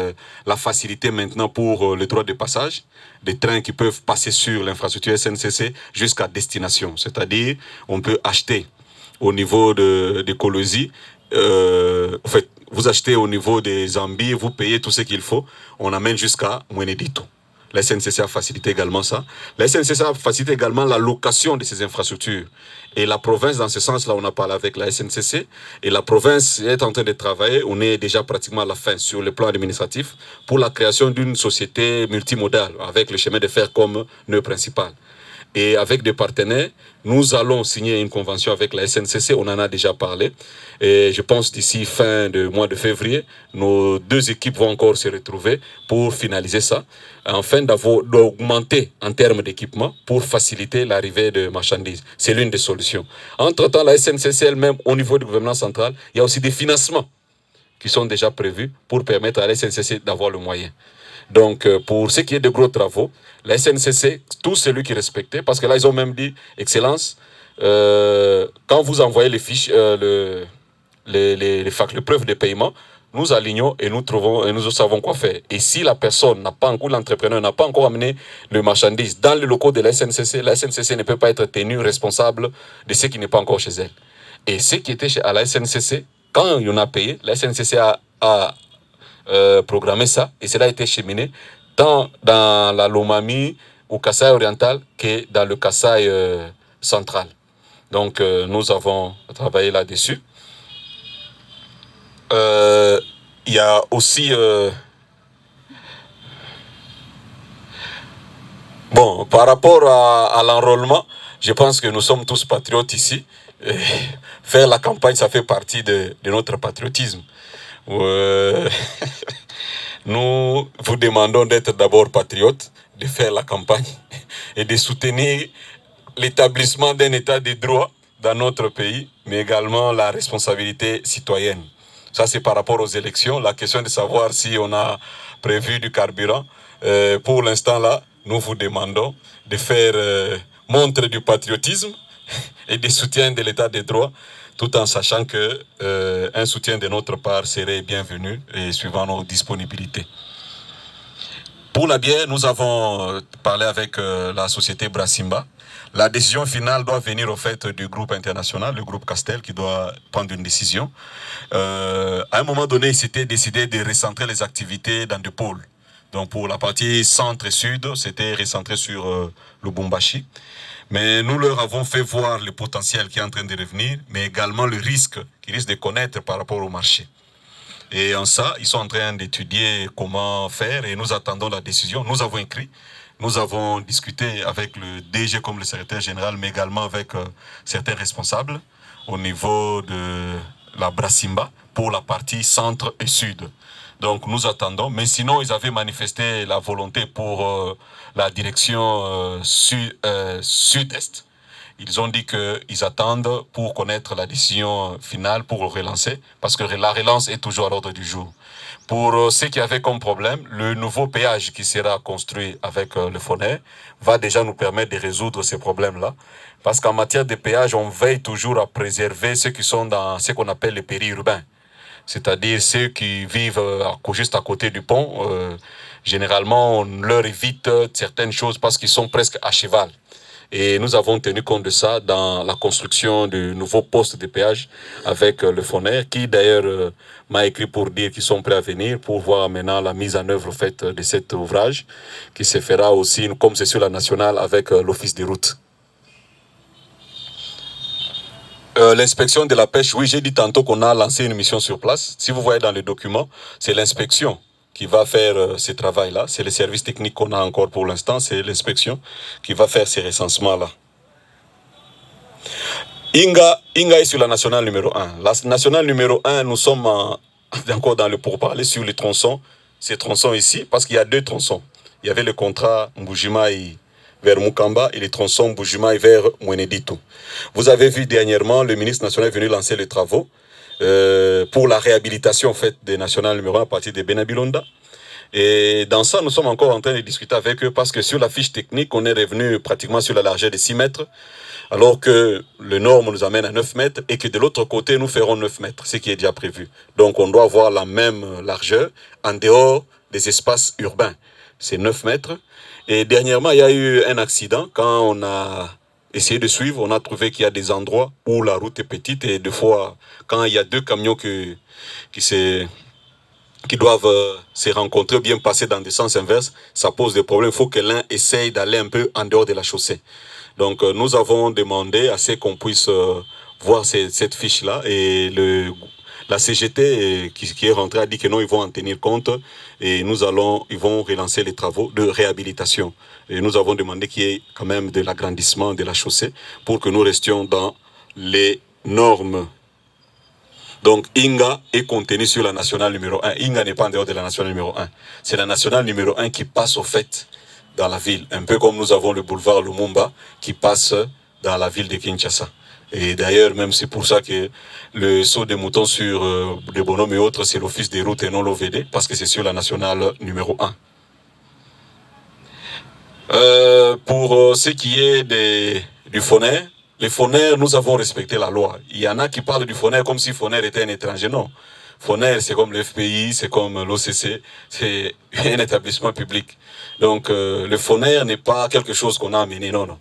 la facilité maintenant pour le droit de passage des trains qui peuvent passer sur l'infrastructure SNCC jusqu'à destination. C'est-à-dire, on peut acheter au niveau de Colosi, en fait, vous achetez au niveau des Zambie, vous payez tout ce qu'il faut, on amène jusqu'à Mwenedito. La SNCC a facilité également ça. La SNCC a facilité également la location de ces infrastructures. Et la province, dans ce sens-là, on a parlé avec la SNCC. Et la province est en train de travailler, on est déjà pratiquement à la fin sur le plan administratif, pour la création d'une société multimodale, avec le chemin de fer comme nœud principal. Et avec des partenaires, nous allons signer une convention avec la SNCC, on en a déjà parlé. Et je pense d'ici fin du mois de février, nos deux équipes vont encore se retrouver pour finaliser ça, afin d'augmenter en termes d'équipement pour faciliter l'arrivée de marchandises. C'est l'une des solutions. Entre-temps, la SNCC elle-même, au niveau du gouvernement central, il y a aussi des financements qui sont déjà prévus pour permettre à la SNCC d'avoir le moyen. Donc, pour ce qui est de gros travaux, la SNCC, tout celui qui respectait, parce que là, ils ont même dit, Excellence, quand vous envoyez les fiches, les preuves de paiement, nous alignons et nous savons quoi faire. Et si la personne n'a pas encore, l'entrepreneur n'a pas encore amené le marchandise dans les locaux de la SNCC ne peut pas être tenue responsable de ce qui n'est pas encore chez elle. Et ce qui était à la SNCC, quand on a payé, la SNCC a programmé ça, et cela a été cheminé tant dans la Lomami ou Kasaï oriental que dans le Kasaï central. Donc nous avons travaillé là-dessus. Il y a aussi... bon, par rapport à l'enrôlement, je pense que nous sommes tous patriotes ici. Et faire la campagne, ça fait partie de notre patriotisme. Nous vous demandons d'être d'abord patriotes, de faire la campagne et de soutenir l'établissement d'un état de droit dans notre pays, mais également la responsabilité citoyenne. Ça, c'est par rapport aux élections. La question de savoir si on a prévu du carburant. Pour l'instant, là, nous vous demandons de faire montre du patriotisme et du soutien de l'état de droit, tout en sachant que un soutien de notre part serait bienvenu et suivant nos disponibilités. Pour la bière, nous avons parlé avec la société Brassimba. La décision finale doit venir au fait du groupe international, le groupe Castel, qui doit prendre une décision. À un moment donné, il s'était décidé de recentrer les activités dans deux pôles. Donc pour la partie centre et sud, c'était recentré sur Lubumbashi. Mais nous leur avons fait voir le potentiel qui est en train de revenir, mais également le risque qu'ils risquent de connaître par rapport au marché. Et en ça, ils sont en train d'étudier comment faire et nous attendons la décision. Nous avons écrit, nous avons discuté avec le DG comme le secrétaire général, mais également avec certains responsables au niveau de la Brassimba pour la partie centre et sud. Donc nous attendons, mais sinon ils avaient manifesté la volonté pour la direction sud-est. Ils ont dit qu'ils attendent pour connaître la décision finale pour relancer, parce que la relance est toujours à l'ordre du jour. Pour ceux qui avaient comme problème, le nouveau péage qui sera construit avec le FONER va déjà nous permettre de résoudre ces problèmes-là. Parce qu'en matière de péage, on veille toujours à préserver ceux qui sont dans ce qu'on appelle les périurbains. C'est-à-dire ceux qui vivent juste à côté du pont. Généralement, on leur évite certaines choses parce qu'ils sont presque à cheval. Et nous avons tenu compte de ça dans la construction du nouveau poste de péage avec le FONER, qui d'ailleurs m'a écrit pour dire qu'ils sont prêts à venir pour voir maintenant la mise en œuvre faite de cet ouvrage, qui se fera aussi, comme c'est sur la nationale, avec l'Office des routes. L'inspection de la pêche, oui, j'ai dit tantôt qu'on a lancé une mission sur place. Si vous voyez dans les documents, c'est l'inspection qui va faire ce travail-là. C'est les services techniques qu'on a encore pour l'instant. C'est l'inspection qui va faire ces recensements-là. Inga est sur la nationale numéro 1. La nationale numéro 1, nous sommes encore dans le pourparler sur les tronçons. Ces tronçons ici, parce qu'il y a deux tronçons. Il y avait le contrat Mbujimaï vers Mukamba et les tronçons Mbujimaï vers Mweneditu. Vous avez vu dernièrement, le ministre national est venu lancer les travaux pour la réhabilitation en fait, des nationales numéro 1 à partir de Benabilonda. Et dans ça, nous sommes encore en train de discuter avec eux parce que sur la fiche technique, on est revenu pratiquement sur la largeur de 6 mètres, alors que le norme nous amène à 9 mètres et que de l'autre côté, nous ferons 9 mètres, ce qui est déjà prévu. Donc on doit avoir la même largeur en dehors des espaces urbains. C'est 9 mètres. Et dernièrement, il y a eu un accident quand on a essayé de suivre, on a trouvé qu'il y a des endroits où la route est petite et des fois, quand il y a deux camions qui doivent se rencontrer, bien passer dans des sens inverses, ça pose des problèmes. Il faut que l'un essaye d'aller un peu en dehors de la chaussée. Donc nous avons demandé à ce qu'on puisse voir cette fiche-là et la CGT qui est rentrée a dit que non, ils vont en tenir compte et ils vont relancer les travaux de réhabilitation. Et nous avons demandé qu'il y ait quand même de l'agrandissement de la chaussée pour que nous restions dans les normes. Donc Inga est contenu sur la nationale numéro 1. Inga n'est pas en dehors de la nationale numéro 1. C'est la nationale numéro 1 qui passe au fait dans la ville. Un peu comme nous avons le boulevard Lumumba qui passe dans la ville de Kinshasa. Et d'ailleurs, même c'est pour ça que le saut des moutons sur les bonhommes et autres, c'est l'office des routes et non l'OVD, parce que c'est sur la nationale numéro 1. Pour ce qui est du FONER, les FONER, nous avons respecté la loi. Il y en a qui parlent du FONER comme si FONER était un étranger. Non. FONER, c'est comme le FPI, c'est comme l'OCC, c'est un établissement public. Donc, le FONER n'est pas quelque chose qu'on a amené, non, non.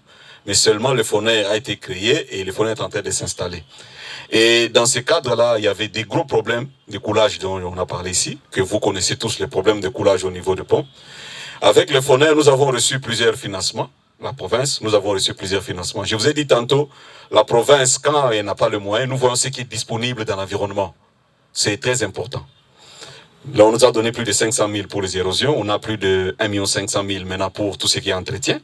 Mais seulement le FONER a été créé et le FONER est en train de s'installer. Et dans ce cadre-là, il y avait des gros problèmes de coulage dont on a parlé ici, que vous connaissez tous les problèmes de coulage au niveau du pont. Avec le FONER, nous avons reçu plusieurs financements. La province, nous avons reçu plusieurs financements. Je vous ai dit tantôt, la province, quand elle n'a pas le moyen, nous voyons ce qui est disponible dans l'environnement. C'est très important. Là, on nous a donné plus de 500 000 pour les érosions. On a plus de 1 500 000 maintenant pour tout ce qui est entretien.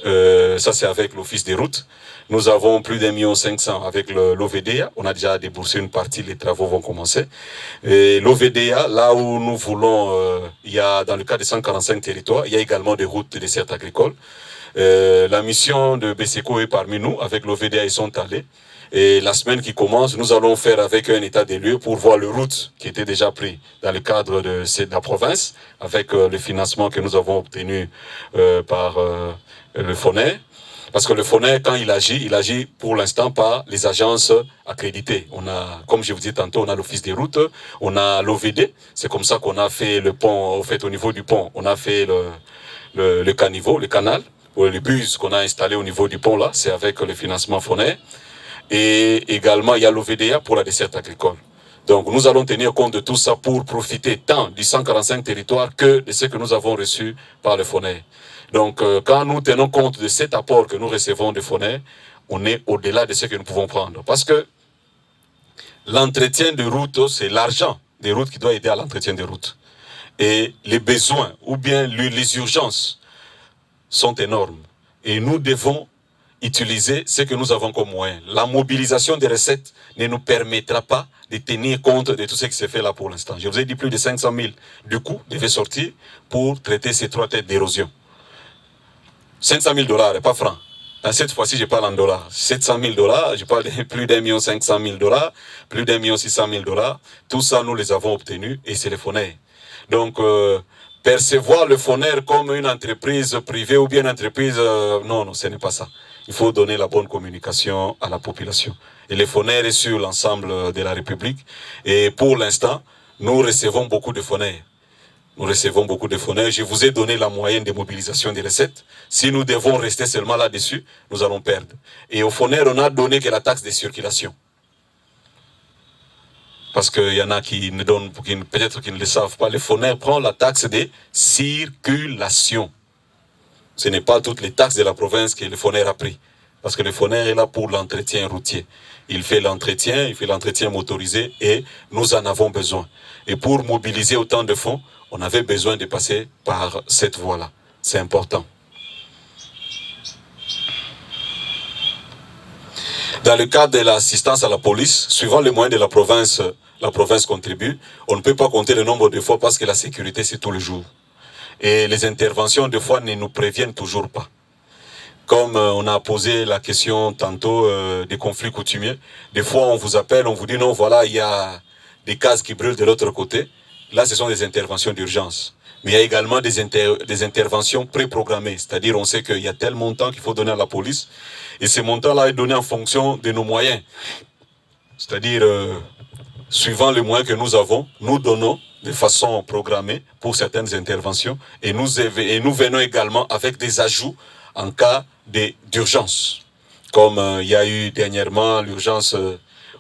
Ça, c'est avec l'Office des routes. Nous avons plus d'1 500 000 avec l'OVDA. On a déjà déboursé une partie, les travaux vont commencer. Et l'OVDA, là où nous voulons, il y a, dans le cas des 145 territoires, il y a également des routes de dessert agricoles. La mission de BSECO est parmi nous. Avec l'OVDA, ils sont allés. Et la semaine qui commence, nous allons faire avec un état des lieux pour voir le route qui était déjà pris dans le cadre de la province, avec le financement que nous avons obtenu par le FONER. Parce que le FONER, quand il agit pour l'instant par les agences accréditées. On a, comme je vous disais tantôt, on a l'Office des routes, on a l'OVD. C'est comme ça qu'on a fait le pont, au fait, au niveau du pont. On a fait le caniveau, le canal, ou les bus qu'on a installés au niveau du pont là, c'est avec le financement FONER. Et également, il y a l'OVDA pour la desserte agricole. Donc, nous allons tenir compte de tout ça pour profiter tant du 145 territoires que de ce que nous avons reçu par le FONER. Donc, quand nous tenons compte de cet apport que nous recevons du FONER, on est au-delà de ce que nous pouvons prendre. Parce que l'entretien de routes, c'est l'argent des routes qui doit aider à l'entretien des routes. Et les besoins, ou bien les urgences, sont énormes. Et nous devons utiliser ce que nous avons comme moyen. La mobilisation des recettes ne nous permettra pas de tenir compte de tout ce qui s'est fait là pour l'instant. Je vous ai dit plus de 500 000 du coup devaient sortir pour traiter ces 3 têtes d'érosion. 500 000 $, et pas francs. Cette fois-ci, je parle en dollars. 700 000 $, je parle de plus d'1 500 000 $, plus d'1 600 000 $. Tout ça, nous les avons obtenus et c'est le FONER. Donc, percevoir le FONER comme une entreprise privée ou bien une entreprise... non, ce n'est pas ça. Il faut donner la bonne communication à la population. Et le FONER est sur l'ensemble de la République. Et pour l'instant, nous recevons beaucoup de FONER. Nous recevons beaucoup de FONER. Je vous ai donné la moyenne de mobilisation des recettes. Si nous devons rester seulement là-dessus, nous allons perdre. Et au FONER, on a donné que la taxe de circulation. Parce qu'il y en a qui ne donnent, peut-être qu'ils ne le savent pas. Le FONER prend la taxe de circulation. Ce n'est pas toutes les taxes de la province que le FONER a pris. Parce que le FONER est là pour l'entretien routier. Il fait l'entretien motorisé et nous en avons besoin. Et pour mobiliser autant de fonds, on avait besoin de passer par cette voie-là. C'est important. Dans le cadre de l'assistance à la police, suivant les moyens de la province contribue. On ne peut pas compter le nombre de fois parce que la sécurité, c'est tous les jours. Et les interventions, des fois, ne nous préviennent toujours pas. Comme on a posé la question tantôt des conflits coutumiers, des fois on vous appelle, on vous dit non, voilà, il y a des cases qui brûlent de l'autre côté. Là, ce sont des interventions d'urgence. Mais il y a également des interventions préprogrammées. C'est-à-dire, on sait qu'il y a tel montant qu'il faut donner à la police. Et ce montant-là est donné en fonction de nos moyens. C'est-à-dire, suivant les moyens que nous avons, nous donnons de façon programmée pour certaines interventions. Et nous venons également avec des ajouts en cas d'urgence. Comme il y a eu dernièrement l'urgence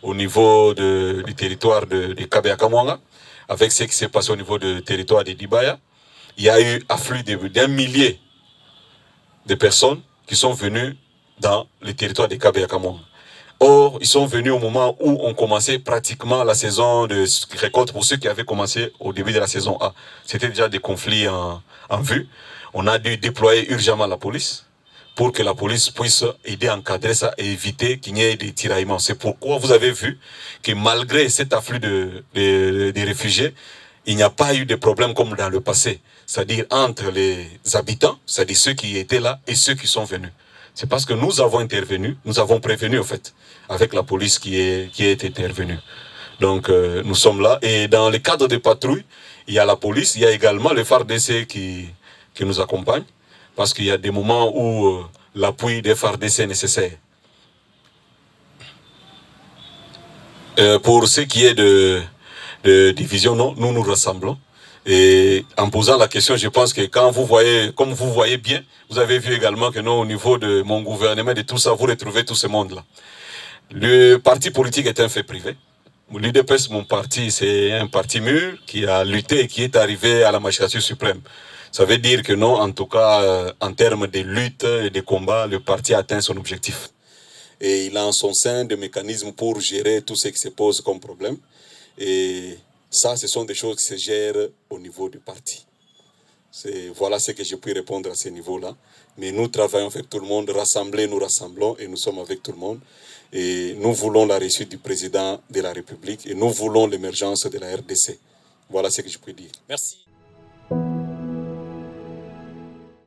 au niveau du territoire de Kabeakamwanga, avec ce qui s'est passé au niveau du territoire de Dibaya. Il y a eu afflux d'un millier de personnes qui sont venues dans le territoire de Kabeakamwanga. Or, ils sont venus au moment où on commençait pratiquement la saison de récolte pour ceux qui avaient commencé au début de la saison A. C'était déjà des conflits en vue. On a dû déployer urgemment la police pour que la police puisse aider à encadrer ça et éviter qu'il y ait des tiraillements. C'est pourquoi vous avez vu que malgré cet afflux de réfugiés, il n'y a pas eu de problème comme dans le passé. C'est-à-dire entre les habitants, c'est-à-dire ceux qui étaient là et ceux qui sont venus. C'est parce que nous avons intervenu, nous avons prévenu en fait, avec la police qui est intervenue. Donc nous sommes là. Et dans le cadre des patrouilles, il y a la police, il y a également le FARDC qui nous accompagne. Parce qu'il y a des moments où l'appui des FARDC est nécessaire. Pour ce qui est de division, non, nous nous rassemblons. Et en posant la question, je pense que quand vous voyez, comme vous voyez bien, vous avez vu également que nous, au niveau de mon gouvernement, de tout ça, vous retrouvez tout ce monde-là. Le parti politique est un fait privé. L'UDPS, mon parti, c'est un parti mûr qui a lutté et qui est arrivé à la magistrature suprême. Ça veut dire que non, en tout cas, en termes de lutte et de combat, le parti a atteint son objectif. Et il a en son sein des mécanismes pour gérer tout ce qui se pose comme problème. Et ça, ce sont des choses qui se gèrent au niveau du parti. Voilà ce que je peux répondre à ce niveau-là. Mais nous travaillons avec tout le monde, rassemblés, nous rassemblons et nous sommes avec tout le monde. Et nous voulons la réussite du président de la République et nous voulons l'émergence de la RDC. Voilà ce que je peux dire. Merci.